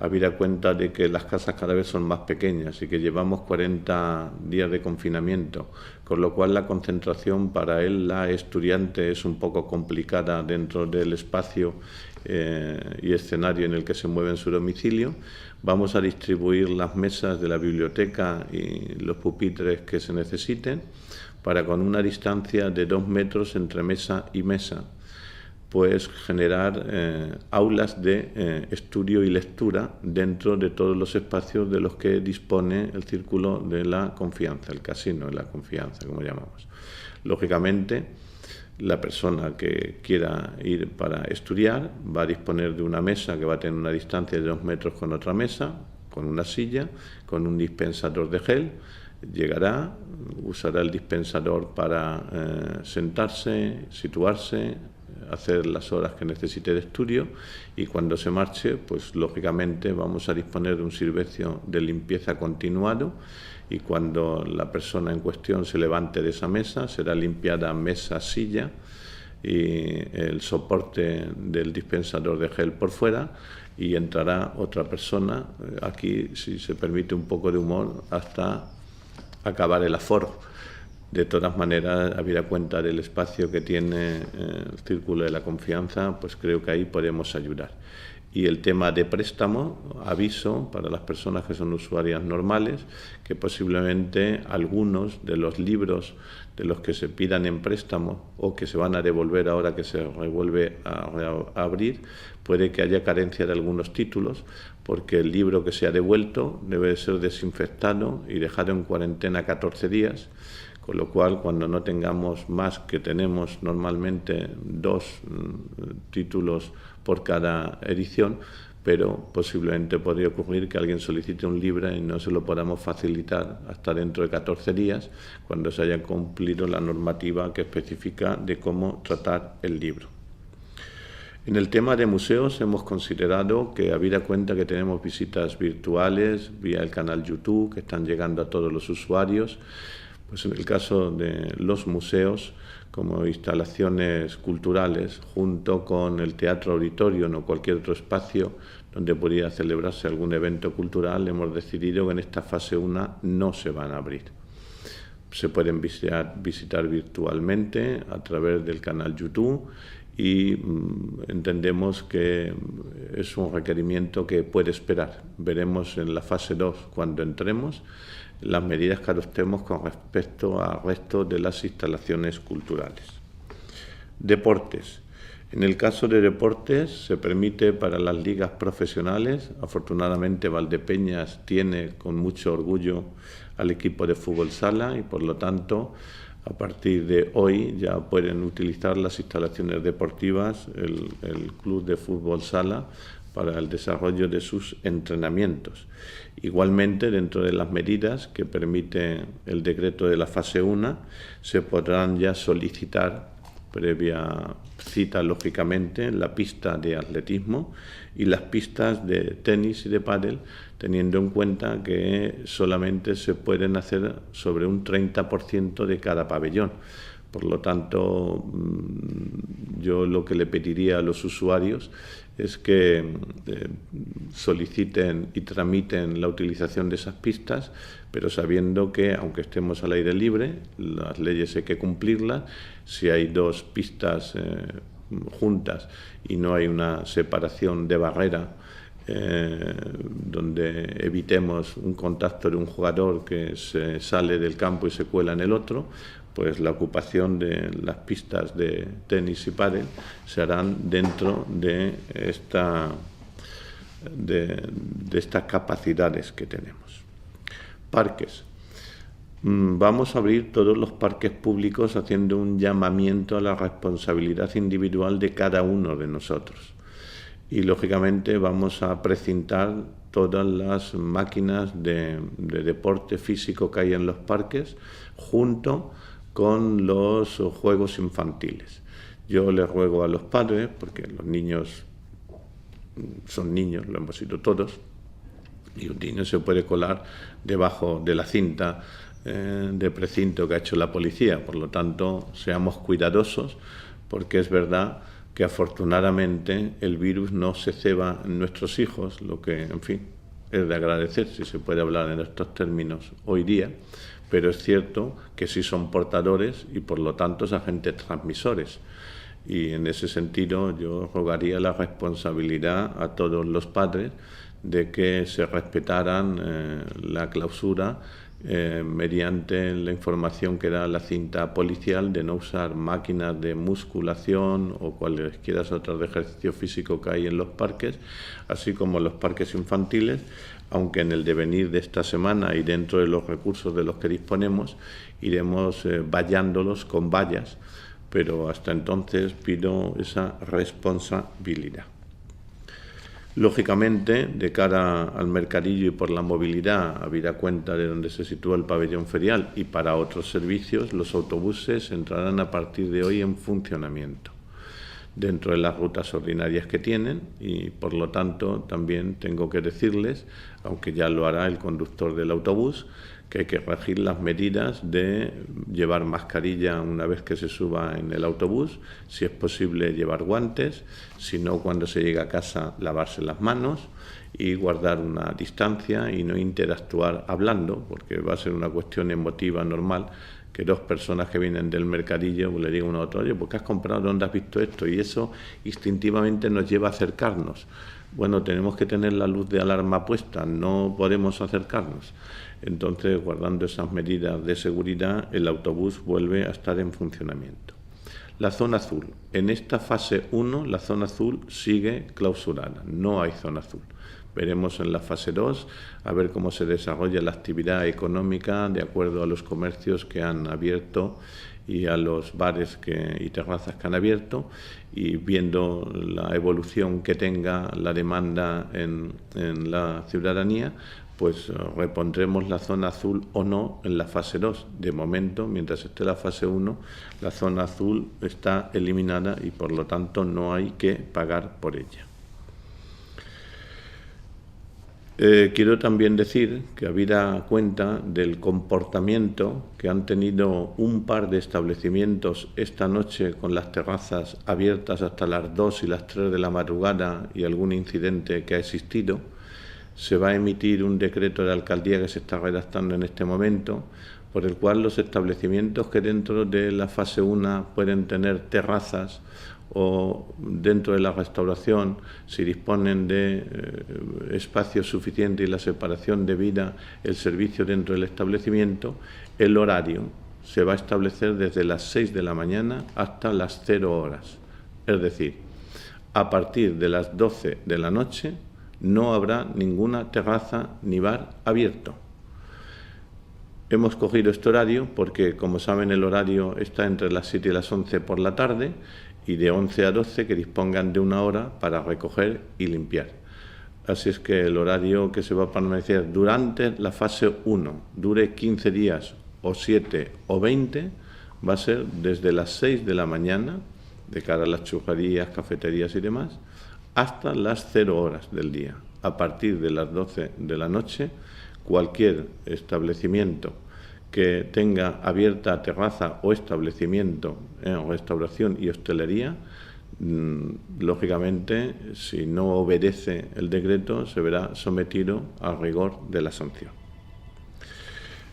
habida cuenta de que las casas cada vez son más pequeñas y que llevamos 40 días de confinamiento, con lo cual la concentración para la estudiante es un poco complicada dentro del espacio y escenario en el que se mueve en su domicilio. Vamos a distribuir las mesas de la biblioteca y los pupitres que se necesiten para, con una distancia de 2 metros entre mesa y mesa, pues generar aulas de estudio y lectura dentro de todos los espacios de los que dispone el Círculo de la Confianza, el Casino de la Confianza, como llamamos. Lógicamente, la persona que quiera ir para estudiar va a disponer de una mesa que va a tener una distancia de 2 metros con otra mesa, con una silla, con un dispensador de gel. Llegará, usará el dispensador para sentarse, situarse, hacer las horas que necesite de estudio, y cuando se marche, pues lógicamente vamos a disponer de un servicio de limpieza continuado, y cuando la persona en cuestión se levante de esa mesa será limpiada mesa, silla y el soporte del dispensador de gel por fuera, y entrará otra persona, aquí si se permite un poco de humor, hasta acabar el aforo. De todas maneras, habida cuenta del espacio que tiene el Círculo de la Confianza, pues creo que ahí podemos ayudar. Y el tema de préstamo, aviso para las personas que son usuarias normales, que posiblemente algunos de los libros de los que se pidan en préstamo o que se van a devolver ahora que se revuelve a abrir, puede que haya carencia de algunos títulos, porque el libro que se ha devuelto debe ser desinfectado y dejado en cuarentena 14 días, con lo cual, cuando no tengamos más, que tenemos normalmente 2 títulos por cada edición, pero posiblemente podría ocurrir que alguien solicite un libro y no se lo podamos facilitar hasta dentro de 14 días, cuando se haya cumplido la normativa que especifica de cómo tratar el libro. En el tema de museos hemos considerado que, habida cuenta que tenemos visitas virtuales vía el canal YouTube que están llegando a todos los usuarios, pues en el caso de los museos, como instalaciones culturales, junto con el teatro auditorio o cualquier otro espacio donde podría celebrarse algún evento cultural, hemos decidido que en esta fase 1 no se van a abrir. Se pueden visitar virtualmente a través del canal YouTube, y entendemos que es un requerimiento que puede esperar. Veremos en la fase 2, cuando entremos, las medidas que adoptemos con respecto al resto de las instalaciones culturales. Deportes. En el caso de deportes se permite para las ligas profesionales. Afortunadamente Valdepeñas tiene con mucho orgullo al equipo de fútbol sala, y por lo tanto a partir de hoy ya pueden utilizar las instalaciones deportivas el club de fútbol sala para el desarrollo de sus entrenamientos. Igualmente, dentro de las medidas que permite el decreto de la fase 1, se podrán ya solicitar, previa cita lógicamente, la pista de atletismo y las pistas de tenis y de pádel, teniendo en cuenta que solamente se pueden hacer sobre un 30% de cada pabellón. Por lo tanto, yo lo que le pediría a los usuarios es que soliciten y tramiten la utilización de esas pistas, pero sabiendo que, aunque estemos al aire libre, las leyes hay que cumplirlas. Si hay 2 pistas juntas y no hay una separación de barrera, donde evitemos un contacto de un jugador que se sale del campo y se cuela en el otro, pues la ocupación de las pistas de tenis y pádel se harán dentro de estas capacidades que tenemos. Parques. Vamos a abrir todos los parques públicos haciendo un llamamiento a la responsabilidad individual de cada uno de nosotros. Y lógicamente vamos a precintar todas las máquinas de deporte físico que hay en los parques, junto con los juegos infantiles. Yo les ruego a los padres, porque los niños son niños, lo hemos sido todos, y un niño se puede colar debajo de la cinta de precinto que ha hecho la policía. Por lo tanto, seamos cuidadosos, porque es verdad que afortunadamente el virus no se ceba en nuestros hijos, lo que, en fin, es de agradecer, si se puede hablar en estos términos hoy día, pero es cierto que sí son portadores y por lo tanto son agentes transmisores. Y en ese sentido yo rogaría la responsabilidad a todos los padres de que se respetaran la clausura mediante la información que da la cinta policial de no usar máquinas de musculación o cualesquiera otras de ejercicio físico que hay en los parques, así como en los parques infantiles, aunque en el devenir de esta semana y dentro de los recursos de los que disponemos iremos vallándolos con vallas, pero hasta entonces pido esa responsabilidad. Lógicamente, de cara al mercadillo y por la movilidad, habida cuenta de donde se sitúa el pabellón ferial y para otros servicios, los autobuses entrarán a partir de hoy en funcionamiento dentro de las rutas ordinarias que tienen y, por lo tanto, también tengo que decirles, aunque ya lo hará el conductor del autobús, que hay que regir las medidas de llevar mascarilla una vez que se suba en el autobús, si es posible llevar guantes, si no, cuando se llega a casa lavarse las manos y guardar una distancia y no interactuar hablando, porque va a ser una cuestión emotiva normal que dos personas que vienen del mercadillo le digan uno a otro: oye, ¿por qué has comprado? ¿Dónde has visto esto? Y eso instintivamente nos lleva a acercarnos. Bueno, tenemos que tener la luz de alarma puesta, no podemos acercarnos. Entonces, guardando esas medidas de seguridad, el autobús vuelve a estar en funcionamiento. La zona azul. En esta fase 1, la zona azul sigue clausurada, no hay zona azul. Veremos en la fase 2 a ver cómo se desarrolla la actividad económica de acuerdo a los comercios que han abierto y a los bares y terrazas que han abierto, y viendo la evolución que tenga la demanda en la ciudadanía, pues repondremos la zona azul o no en la fase 2. De momento, mientras esté la fase 1, la zona azul está eliminada y por lo tanto no hay que pagar por ella. Quiero también decir que, habida cuenta del comportamiento que han tenido un par de establecimientos esta noche con las terrazas abiertas hasta las 2 y las 3 de la madrugada y algún incidente que ha existido, se va a emitir un decreto de alcaldía que se está redactando en este momento, por el cual los establecimientos que dentro de la fase 1 pueden tener terrazas o dentro de la restauración, si disponen de espacio suficiente y la separación debida, el servicio dentro del establecimiento, el horario se va a establecer desde las 6 de la mañana hasta las 0 horas. Es decir, a partir de las 12 de la noche no habrá ninguna terraza ni bar abierto. Hemos cogido este horario porque, como saben, el horario está entre las 7 y las 11 por la tarde, y de 11 a 12 que dispongan de una hora para recoger y limpiar. Así es que el horario que se va a permanecer durante la fase 1, dure 15 días o 7 o 20, va a ser desde las 6 de la mañana, de cara a las churrerías, cafeterías y demás, hasta las 0 horas del día. A partir de las 12 de la noche, cualquier establecimiento que tenga abierta terraza o establecimiento en restauración y hostelería, lógicamente, si no obedece el decreto, se verá sometido al rigor de la sanción.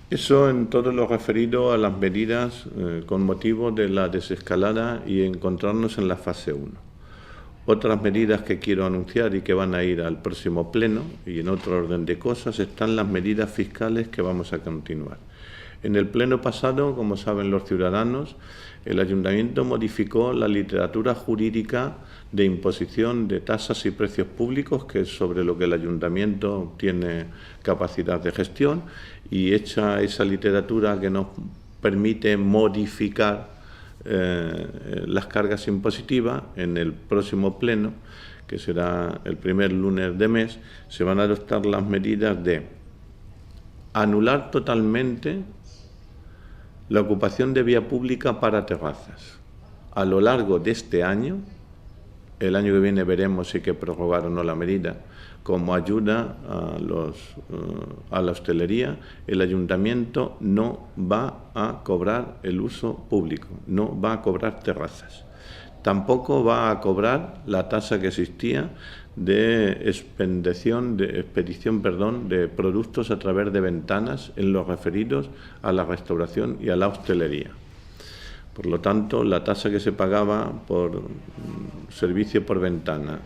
Eso en todo lo referido a las medidas con motivo de la desescalada y encontrarnos en la fase 1. Otras medidas que quiero anunciar y que van a ir al próximo pleno, y en otro orden de cosas, están las medidas fiscales que vamos a continuar. En el pleno pasado, como saben los ciudadanos, el Ayuntamiento modificó la literatura jurídica de imposición de tasas y precios públicos, que es sobre lo que el Ayuntamiento tiene capacidad de gestión, y hecha esa literatura que nos permite modificar las cargas impositivas, en el próximo pleno, que será el primer lunes de mes, se van a adoptar las medidas de anular totalmente la ocupación de vía pública para terrazas. A lo largo de este año, el año que viene veremos si hay que prorrogar o no la medida, como ayuda a la hostelería, el Ayuntamiento no va a cobrar el uso público, no va a cobrar terrazas. Tampoco va a cobrar la tasa que existía de expedición de productos a través de ventanas en los referidos a la restauración y a la hostelería. Por lo tanto, la tasa que se pagaba por servicio por ventana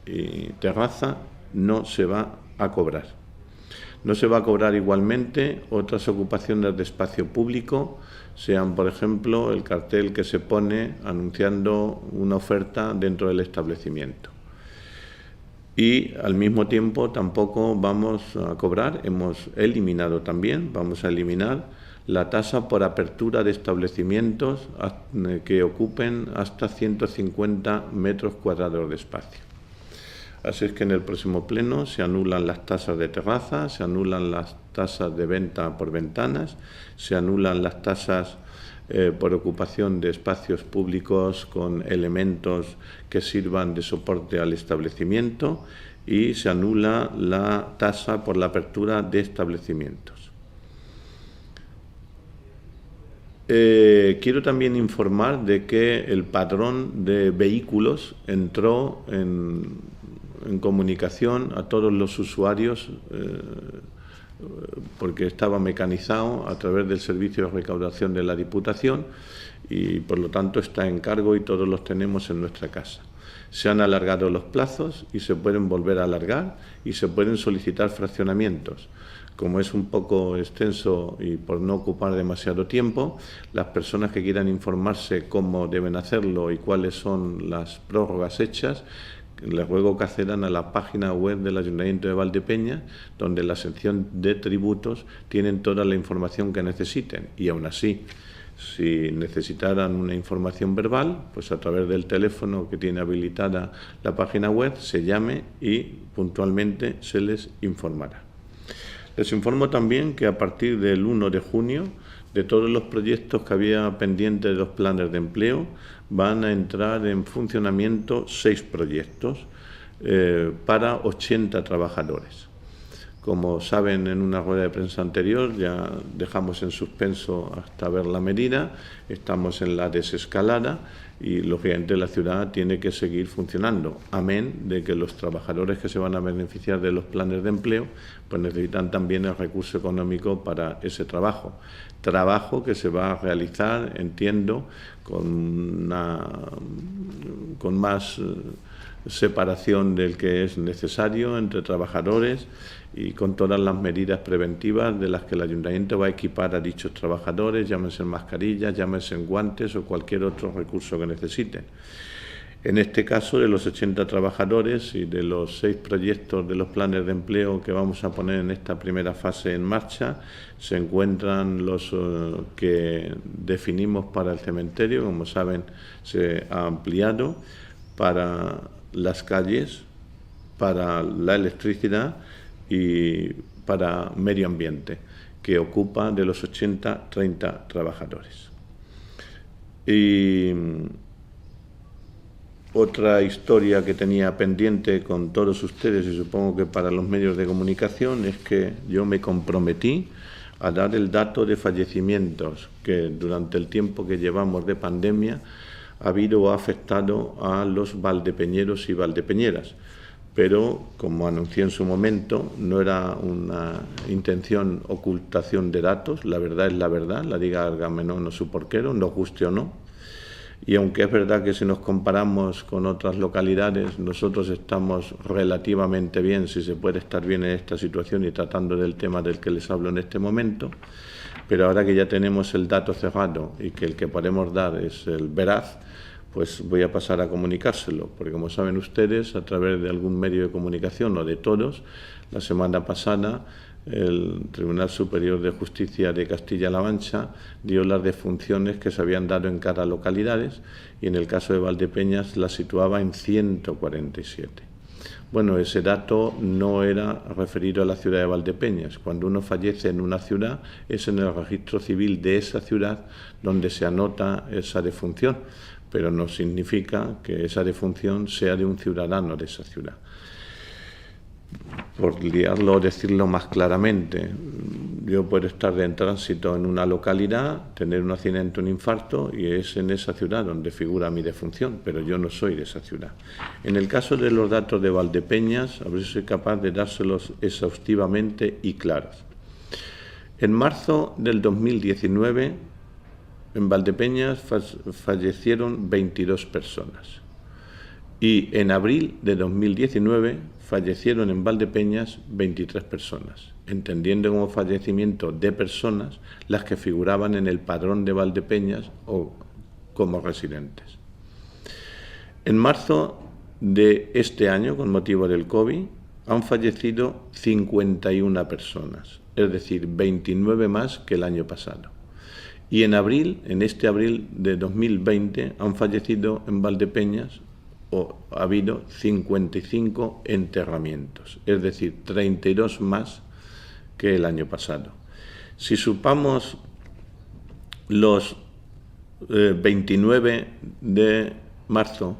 y terraza no se va a cobrar. No se va a cobrar igualmente otras ocupaciones de espacio público, sean, por ejemplo, el cartel que se pone anunciando una oferta dentro del establecimiento. Y al mismo tiempo tampoco vamos a cobrar, hemos eliminado también, vamos a eliminar la tasa por apertura de establecimientos que ocupen hasta 150 metros cuadrados de espacio. Así es que en el próximo pleno se anulan las tasas de terraza, se anulan las tasas de venta por ventanas, se anulan las tasas por ocupación de espacios públicos con elementos que sirvan de soporte al establecimiento y se anula la tasa por la apertura de establecimientos. Quiero también informar de que el padrón de vehículos entró en comunicación a todos los usuarios porque estaba mecanizado a través del Servicio de Recaudación de la Diputación y por lo tanto está en cargo y todos los tenemos en nuestra casa. Se han alargado los plazos y se pueden volver a alargar y se pueden solicitar fraccionamientos. Como es un poco extenso y por no ocupar demasiado tiempo, las personas que quieran informarse cómo deben hacerlo y cuáles son las prórrogas hechas, les ruego que accedan a la página web del Ayuntamiento de Valdepeñas, donde en la sección de tributos tienen toda la información que necesiten. Y aún así, si necesitaran una información verbal, pues a través del teléfono que tiene habilitada la página web, se llame y puntualmente se les informará. Les informo también que a partir del 1 de junio, de todos los proyectos que había pendientes de los planes de empleo, van a entrar en funcionamiento 6 proyectos para 80 trabajadores. Como saben, en una rueda de prensa anterior ya dejamos en suspenso hasta ver la medida, estamos en la desescalada y lógicamente la ciudad tiene que seguir funcionando, amén de que los trabajadores que se van a beneficiar de los planes de empleo pues necesitan también el recurso económico para ese trabajo que se va a realizar, entiendo, con más separación del que es necesario entre trabajadores y con todas las medidas preventivas de las que el Ayuntamiento va a equipar a dichos trabajadores, llámense mascarillas, llámense guantes o cualquier otro recurso que necesiten. En este caso, de los 80 trabajadores y de los 6 proyectos de los planes de empleo que vamos a poner en esta primera fase en marcha, se encuentran los que definimos para el cementerio, como saben, se ha ampliado para las calles, para la electricidad y para medio ambiente, que ocupa de los 80, 30 trabajadores. Y otra historia que tenía pendiente con todos ustedes y supongo que para los medios de comunicación es que yo me comprometí a dar el dato de fallecimientos que durante el tiempo que llevamos de pandemia ha habido o ha afectado a los valdepeñeros y valdepeñeras. Pero, como anuncié en su momento, no era una intención ocultación de datos, la verdad es la verdad, la diga Agamenón o su porquero, nos guste o no. Y aunque es verdad que si nos comparamos con otras localidades, nosotros estamos relativamente bien, si se puede estar bien en esta situación y tratando del tema del que les hablo en este momento, pero ahora que ya tenemos el dato cerrado y que el que podemos dar es el veraz, pues voy a pasar a comunicárselo, porque como saben ustedes, a través de algún medio de comunicación o de todos, la semana pasada el Tribunal Superior de Justicia de Castilla-La Mancha dio las defunciones que se habían dado en cada localidad y en el caso de Valdepeñas la situaba en 147. Bueno, ese dato no era referido a la ciudad de Valdepeñas. Cuando uno fallece en una ciudad, es en el registro civil de esa ciudad donde se anota esa defunción, pero no significa que esa defunción sea de un ciudadano de esa ciudad. Por liarlo o decirlo más claramente, yo puedo estar en tránsito en una localidad, tener un accidente, un infarto, y es en esa ciudad donde figura mi defunción, pero yo no soy de esa ciudad. En el caso de los datos de Valdepeñas, a ver si soy capaz de dárselos exhaustivamente y claros. En marzo del 2019, en Valdepeñas fallecieron 22 personas. y en abril de 2019 fallecieron en Valdepeñas 23 personas, entendiendo como fallecimiento de personas las que figuraban en el padrón de Valdepeñas o como residentes. En marzo de este año, con motivo del COVID, han fallecido 51 personas, es decir, 29 más que el año pasado. Y en abril, en este abril de 2020, han fallecido en Valdepeñas o ha habido 55 enterramientos, es decir, 32 más que el año pasado. Si supamos los 29 de marzo,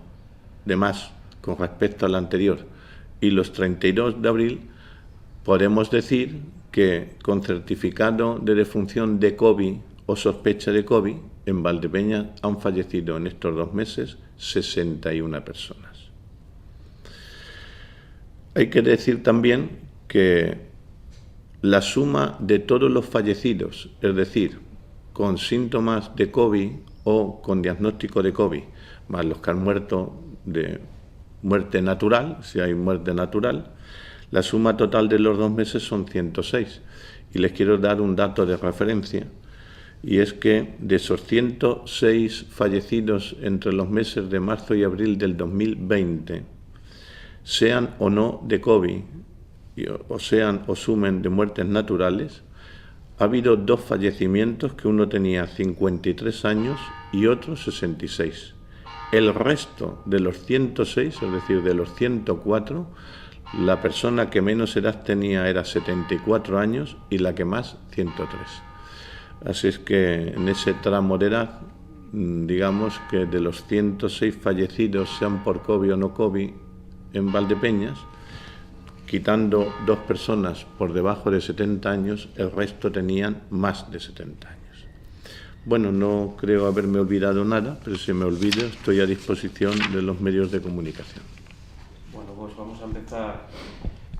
de más con respecto al anterior, y los 32 de abril, podemos decir que con certificado de defunción de COVID o sospecha de COVID, en Valdepeñas han fallecido en estos 2 meses 61 personas. Hay que decir también que la suma de todos los fallecidos, es decir, con síntomas de COVID o con diagnóstico de COVID, más los que han muerto de muerte natural, si hay muerte natural, la suma total de los 2 meses son 106. Y les quiero dar un dato de referencia, y es que de esos 106 fallecidos entre los meses de marzo y abril del 2020, sean o no de COVID, o sean o sumen de muertes naturales, ha habido 2 fallecimientos, que uno tenía 53 años y otro 66. El resto de los 106, es decir, de los 104, la persona que menos edad tenía era 74 años y la que más 103. Así es que en ese tramo de edad, digamos que de los 106 fallecidos, sean por COVID o no COVID, en Valdepeñas, quitando 2 personas por debajo de 70 años, el resto tenían más de 70 años. Bueno, no creo haberme olvidado nada, pero si me olvido estoy a disposición de los medios de comunicación. Bueno, pues vamos a empezar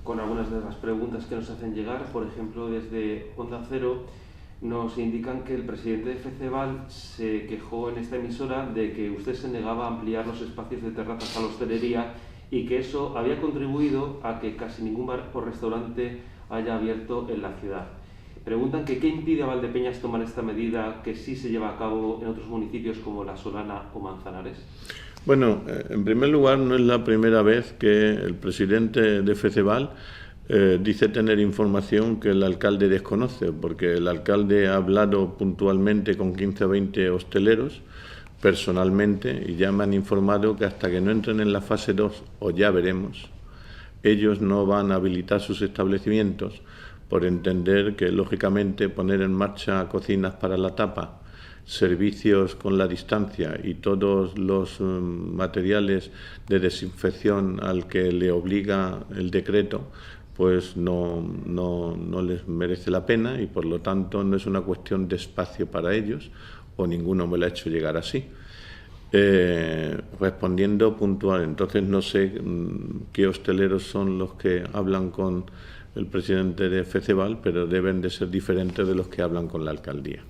con algunas de las preguntas que nos hacen llegar. Por ejemplo, desde Onda Cero nos indican que el presidente de FECEVAL se quejó en esta emisora de que usted se negaba a ampliar los espacios de terrazas a la hostelería y que eso había contribuido a que casi ningún bar o restaurante haya abierto en la ciudad. Preguntan que qué impide a Valdepeñas tomar esta medida que sí se lleva a cabo en otros municipios como La Solana o Manzanares. Bueno, en primer lugar, no es la primera vez que el presidente de FECEVAL dice tener información que el alcalde desconoce, porque el alcalde ha hablado puntualmente con 15 o 20 hosteleros personalmente y ya me han informado que hasta que no entren en la fase 2, o ya veremos, ellos no van a habilitar sus establecimientos, por entender que, lógicamente, poner en marcha cocinas para la tapa, servicios con la distancia y todos los materiales de desinfección al que le obliga el decreto, pues no les merece la pena y, por lo tanto, no es una cuestión de espacio para ellos, o ninguno me lo ha hecho llegar así. Respondiendo puntual, entonces no sé qué hosteleros son los que hablan con el presidente de FECEVAL, pero deben de ser diferentes de los que hablan con la alcaldía.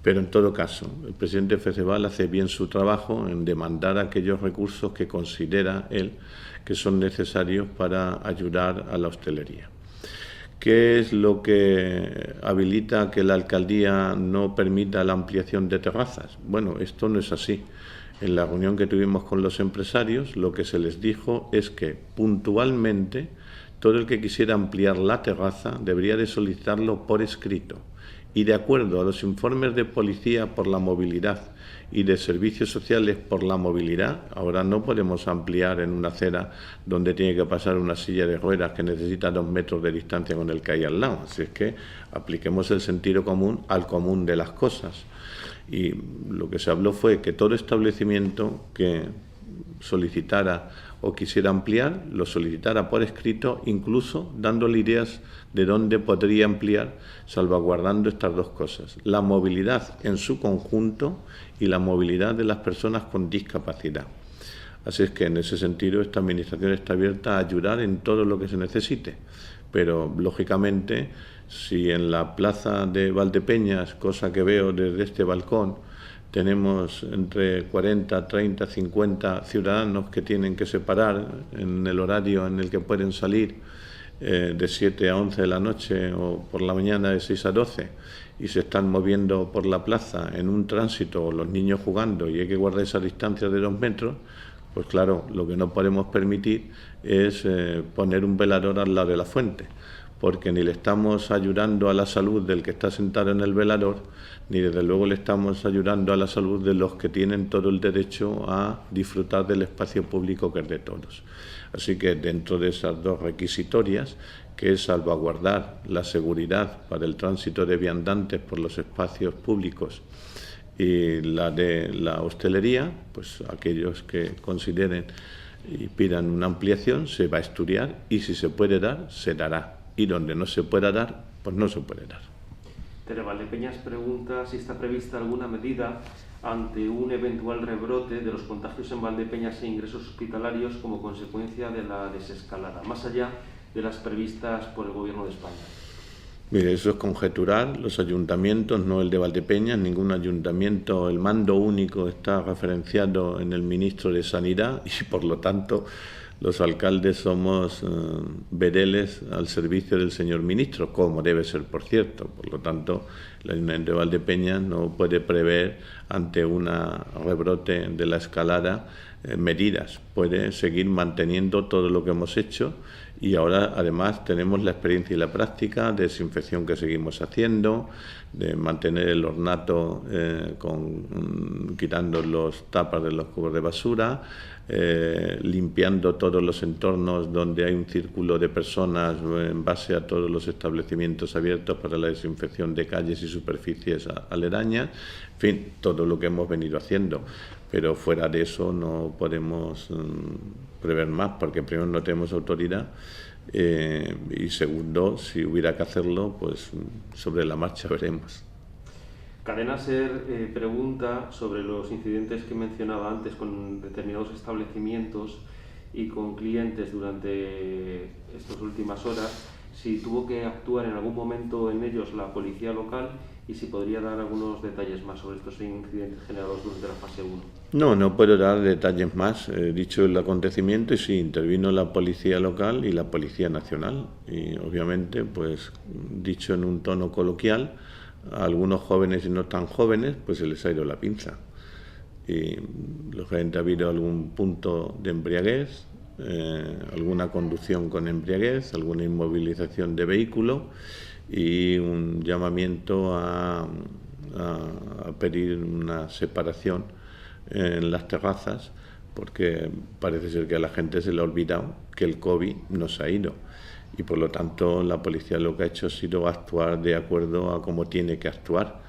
Pero en todo caso, el presidente de FECEVAL hace bien su trabajo en demandar aquellos recursos que considera él que son necesarios para ayudar a la hostelería. ¿Qué es lo que habilita que la alcaldía no permita la ampliación de terrazas? Bueno, esto no es así. En la reunión que tuvimos con los empresarios, lo que se les dijo es que puntualmente todo el que quisiera ampliar la terraza debería de solicitarlo por escrito y, de acuerdo a los informes de policía por la movilidad y de servicios sociales por la movilidad, ahora no podemos ampliar en una acera donde tiene que pasar una silla de ruedas que necesita 2 metros de distancia con el que hay al lado. Así es que apliquemos el sentido común al común de las cosas. Y lo que se habló fue que todo establecimiento que solicitara o quisiera ampliar, lo solicitara por escrito, incluso dándole ideas de dónde podría ampliar, salvaguardando estas 2 cosas: la movilidad en su conjunto y la movilidad de las personas con discapacidad. Así es que en ese sentido esta administración está abierta a ayudar en todo lo que se necesite, pero lógicamente si en la plaza de Valdepeñas, cosa que veo desde este balcón, tenemos entre 40, 30, 50 ciudadanos que tienen que separar en el horario en el que pueden salir de 7 a 11 de la noche o por la mañana de 6 a 12 y se están moviendo por la plaza en un tránsito, los niños jugando y hay que guardar esa distancia de 2 metros, pues claro, lo que no podemos permitir es poner un velador al lado de la fuente, porque ni le estamos ayudando a la salud del que está sentado en el velador, ni desde luego le estamos ayudando a la salud de los que tienen todo el derecho a disfrutar del espacio público que es de todos. Así que dentro de esas dos requisitorias, que es salvaguardar la seguridad para el tránsito de viandantes por los espacios públicos y la de la hostelería, pues aquellos que consideren y pidan una ampliación se va a estudiar y si se puede dar, se dará. Y donde no se pueda dar, pues no se puede dar. Tere Valdepeñas pregunta si está prevista alguna medida ante un eventual rebrote de los contagios en Valdepeñas e ingresos hospitalarios como consecuencia de la desescalada, más allá de las previstas por el Gobierno de España. Mire, eso es conjetural, los ayuntamientos, no el de Valdepeñas, ningún ayuntamiento, el mando único está referenciado en el ministro de Sanidad y por lo tanto los alcaldes somos vereles al servicio del señor ministro, como debe ser, por cierto. Por lo tanto, el Ayuntamiento de Valdepeñas no puede prever ante un rebrote de la escalada medidas. Puede seguir manteniendo todo lo que hemos hecho y ahora además tenemos la experiencia y la práctica de desinfección que seguimos haciendo, de mantener el ornato quitando los tapas de los cubos de basura, limpiando todos los entornos donde hay un círculo de personas en base a todos los establecimientos abiertos para la desinfección de calles y superficies aledañas, en fin, todo lo que hemos venido haciendo. Pero fuera de eso no podemos prever más, porque primero no tenemos autoridad y segundo, si hubiera que hacerlo, pues sobre la marcha veremos. Cadena SER pregunta sobre los incidentes que mencionaba antes con determinados establecimientos y con clientes durante estas últimas horas, si tuvo que actuar en algún momento en ellos la policía local y si podría dar algunos detalles más sobre estos incidentes generados durante la fase 1. No puedo dar detalles más. He dicho el acontecimiento y sí, intervino la policía local y la policía nacional. Y obviamente, pues dicho en un tono coloquial, a algunos jóvenes y no tan jóvenes, pues se les ha ido la pinza. Y lógicamente ha habido algún punto de embriaguez, alguna conducción con embriaguez, alguna inmovilización de vehículo y un llamamiento a pedir una separación en las terrazas, porque parece ser que a la gente se le ha olvidado que el COVID no se ha ido. Y por lo tanto la policía lo que ha hecho ha sido actuar de acuerdo a cómo tiene que actuar.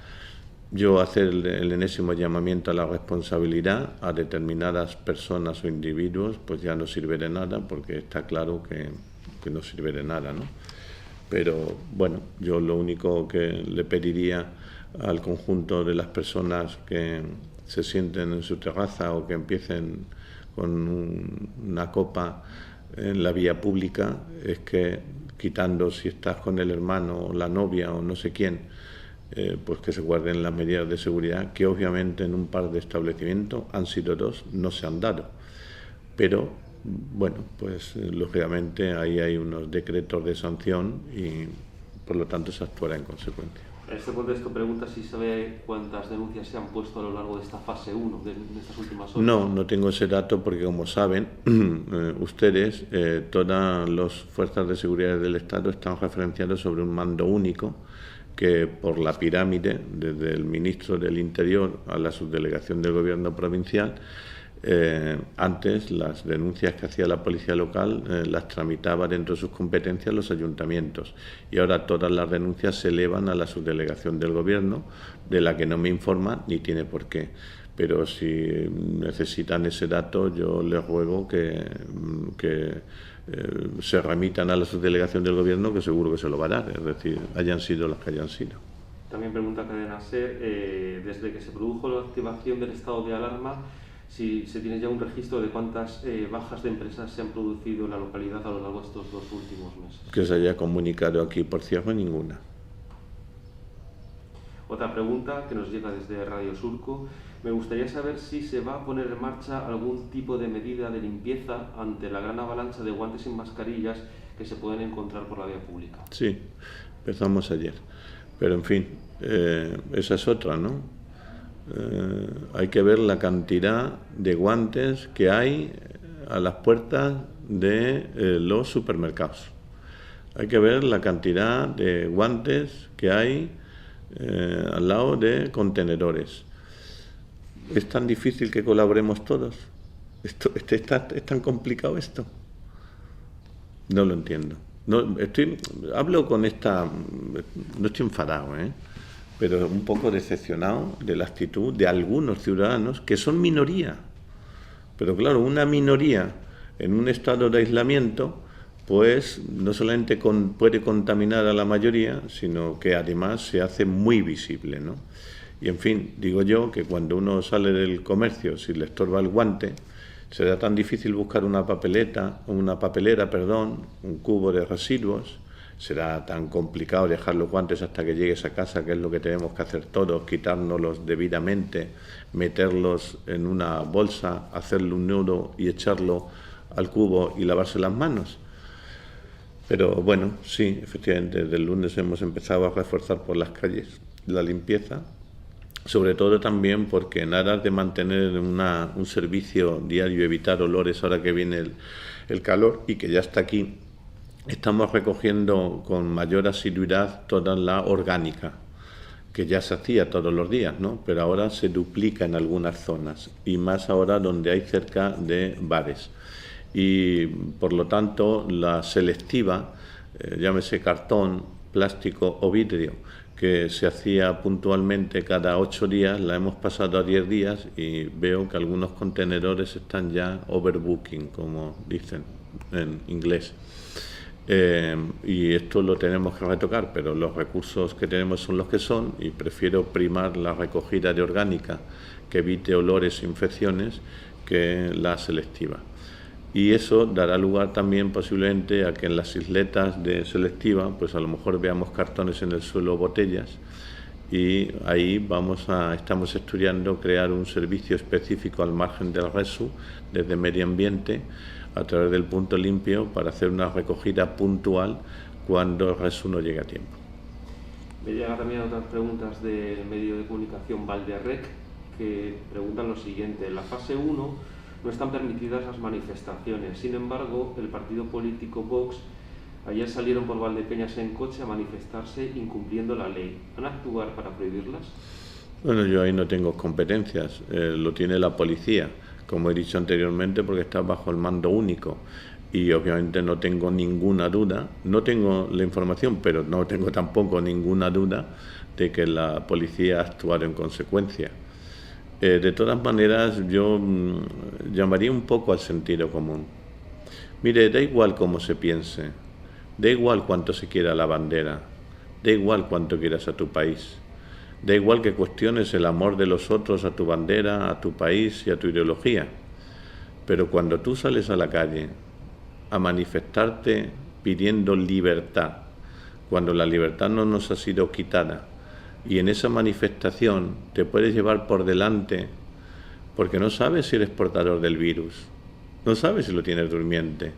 Yo hacer el enésimo llamamiento a la responsabilidad a determinadas personas o individuos, pues ya no sirve de nada, porque está claro que no sirve de nada, ¿no? Pero bueno, yo lo único que le pediría al conjunto de las personas que se sienten en su terraza o que empiecen con una copa en la vía pública es que, quitando si estás con el hermano o la novia o no sé quién, pues que se guarden las medidas de seguridad, que obviamente en un par de establecimientos, han sido 2, no se han dado. Pero bueno, pues lógicamente ahí hay unos decretos de sanción y por lo tanto se actuará en consecuencia. En este contexto pregunta si sabe cuántas denuncias se han puesto a lo largo de esta fase 1, de estas últimas horas. No tengo ese dato porque, como saben ustedes, todas las fuerzas de seguridad del Estado están referenciadas sobre un mando único que, por la pirámide, desde el ministro del Interior a la subdelegación del Gobierno provincial, antes las denuncias que hacía la policía local las tramitaba dentro de sus competencias los ayuntamientos y ahora todas las denuncias se elevan a la subdelegación del gobierno, de la que no me informa ni tiene por qué. Pero si necesitan ese dato, yo les ruego que se remitan a la subdelegación del gobierno, que seguro que se lo va a dar, es decir, hayan sido las que hayan sido. También pregunta Cadena SER, desde que se produjo la activación del estado de alarma, si se tiene ya un registro de cuántas bajas de empresas se han producido en la localidad a lo largo de estos 2 últimos meses. Que se haya comunicado aquí por cierre, ninguna. Otra pregunta que nos llega desde Radio Surco. Me gustaría saber si se va a poner en marcha algún tipo de medida de limpieza ante la gran avalancha de guantes sin mascarillas que se pueden encontrar por la vía pública. Sí, empezamos ayer. Pero en fin, esa es otra, ¿no? Hay que ver la cantidad de guantes que hay a las puertas de los supermercados. Hay que ver la cantidad de guantes que hay al lado de contenedores. ¿Es tan difícil que colaboremos todos? ¿Es tan complicado esto? No lo entiendo. Hablo con esta... No estoy enfadado, pero un poco decepcionado de la actitud de algunos ciudadanos que son minoría. Pero claro, una minoría en un estado de aislamiento, pues no solamente puede contaminar a la mayoría, sino que además se hace muy visible, ¿no? Y en fin, digo yo que cuando uno sale del comercio, si le estorba el guante, será tan difícil buscar una papelera, un cubo de residuos, será tan complicado dejar los guantes hasta que llegues a casa, que es lo que tenemos que hacer todos, quitárnoslos debidamente, meterlos en una bolsa, hacerle un nudo y echarlo al cubo y lavarse las manos. Pero bueno, sí, efectivamente, desde el lunes hemos empezado a reforzar por las calles la limpieza, sobre todo también porque en aras de mantener un servicio diario, evitar olores ahora que viene el calor y que ya está aquí, estamos recogiendo con mayor asiduidad toda la orgánica, que ya se hacía todos los días, ¿no? Pero ahora se duplica en algunas zonas, y más ahora donde hay cerca de bares. Y por lo tanto la selectiva, llámese cartón, plástico o vidrio, que se hacía puntualmente cada 8 días, la hemos pasado a 10 días y veo que algunos contenedores están ya overbooking, como dicen en inglés. Y esto lo tenemos que retocar, pero los recursos que tenemos son los que son y prefiero primar la recogida de orgánica que evite olores e infecciones que la selectiva. Y eso dará lugar también posiblemente a que en las isletas de selectiva, pues a lo mejor veamos cartones en el suelo o botellas, y ahí estamos estudiando crear un servicio específico al margen del RESU desde Medio Ambiente a través del punto limpio para hacer una recogida puntual cuando el RESU no llegue a tiempo. Me llegan también otras preguntas del medio de comunicación Valderrec, que preguntan lo siguiente. En la fase 1 no están permitidas las manifestaciones. Sin embargo, el partido político Vox ayer salieron por Valdepeñas en coche a manifestarse incumpliendo la ley. ¿Van a actuar para prohibirlas? Bueno, yo ahí no tengo competencias. Lo tiene la policía, como he dicho anteriormente, porque está bajo el mando único. Y obviamente no tengo ninguna duda, no tengo la información, pero no tengo tampoco ninguna duda de que la policía actuará en consecuencia. De todas maneras, yo llamaría un poco al sentido común. Mire, da igual cómo se piense, da igual cuánto se quiera la bandera, da igual cuánto quieras a tu país, da igual que cuestiones el amor de los otros a tu bandera, a tu país y a tu ideología. Pero cuando tú sales a la calle a manifestarte pidiendo libertad, cuando la libertad no nos ha sido quitada, y en esa manifestación te puedes llevar por delante porque no sabes si eres portador del virus, no sabes si lo tienes durmiente,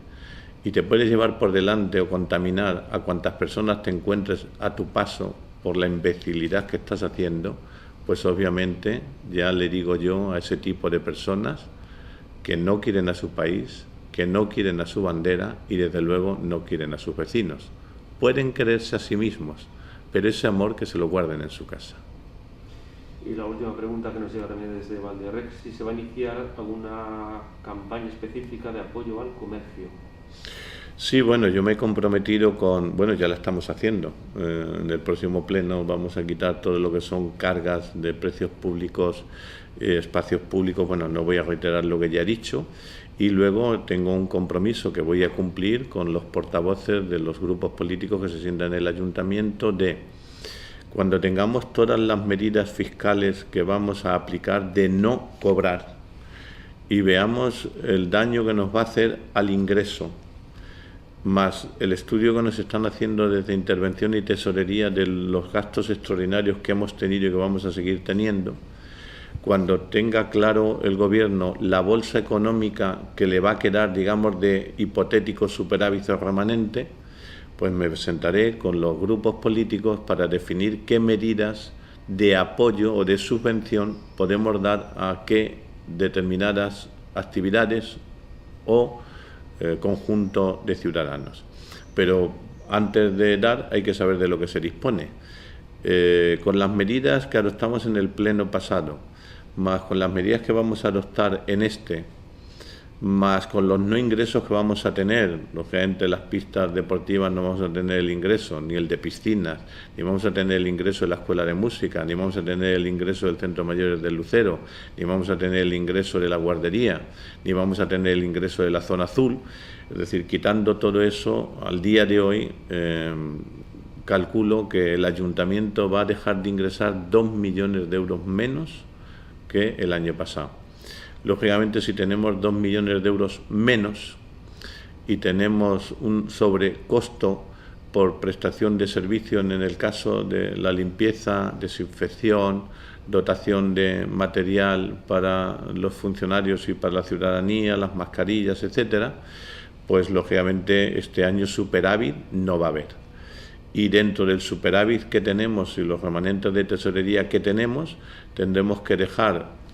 y te puedes llevar por delante o contaminar a cuantas personas te encuentres a tu paso por la imbecilidad que estás haciendo, pues obviamente ya le digo yo a ese tipo de personas que no quieren a su país, que no quieren a su bandera y desde luego no quieren a sus vecinos. Pueden quererse a sí mismos, pero ese amor que se lo guarden en su casa. Y la última pregunta que nos llega también desde Valderrec, si se va a iniciar alguna campaña específica de apoyo al comercio. Sí, bueno, yo me he comprometido ya la estamos haciendo. En el próximo pleno vamos a quitar todo lo que son cargas de precios públicos, espacios públicos. Bueno, no voy a reiterar lo que ya he dicho. Y luego tengo un compromiso que voy a cumplir con los portavoces de los grupos políticos que se sientan en el ayuntamiento de, cuando tengamos todas las medidas fiscales que vamos a aplicar, de no cobrar y veamos el daño que nos va a hacer al ingreso más el estudio que nos están haciendo desde Intervención y Tesorería de los gastos extraordinarios que hemos tenido y que vamos a seguir teniendo, cuando tenga claro el Gobierno la bolsa económica que le va a quedar, digamos, de hipotético superávit remanente, pues me sentaré con los grupos políticos para definir qué medidas de apoyo o de subvención podemos dar a qué determinadas actividades o conjunto de ciudadanos. Pero antes de dar hay que saber de lo que se dispone. Con las medidas que adoptamos en el pleno pasado, más con las medidas que vamos a adoptar en este, más con los no ingresos que vamos a tener, lógicamente las pistas deportivas no vamos a tener el ingreso, ni el de piscinas, ni vamos a tener el ingreso de la Escuela de Música, ni vamos a tener el ingreso del Centro Mayores del Lucero, ni vamos a tener el ingreso de la guardería, ni vamos a tener el ingreso de la zona azul. Es decir, quitando todo eso, al día de hoy calculo que el Ayuntamiento va a dejar de ingresar 2 millones de euros menos que el año pasado. Lógicamente, si tenemos 2 millones de euros menos y tenemos un sobrecosto por prestación de servicio en el caso de la limpieza, desinfección, dotación de material para los funcionarios y para la ciudadanía, las mascarillas, etcétera, pues lógicamente este año superávit no va a haber. Y dentro del superávit que tenemos y los remanentes de tesorería que tenemos, tendremos que dejar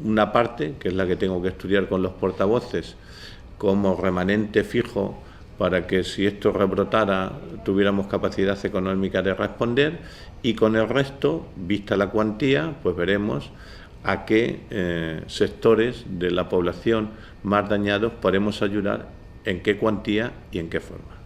una parte, que es la que tengo que estudiar con los portavoces, como remanente fijo para que si esto rebrotara tuviéramos capacidad económica de responder, y con el resto, vista la cuantía, pues veremos a qué sectores de la población más dañados podemos ayudar, en qué cuantía y en qué forma.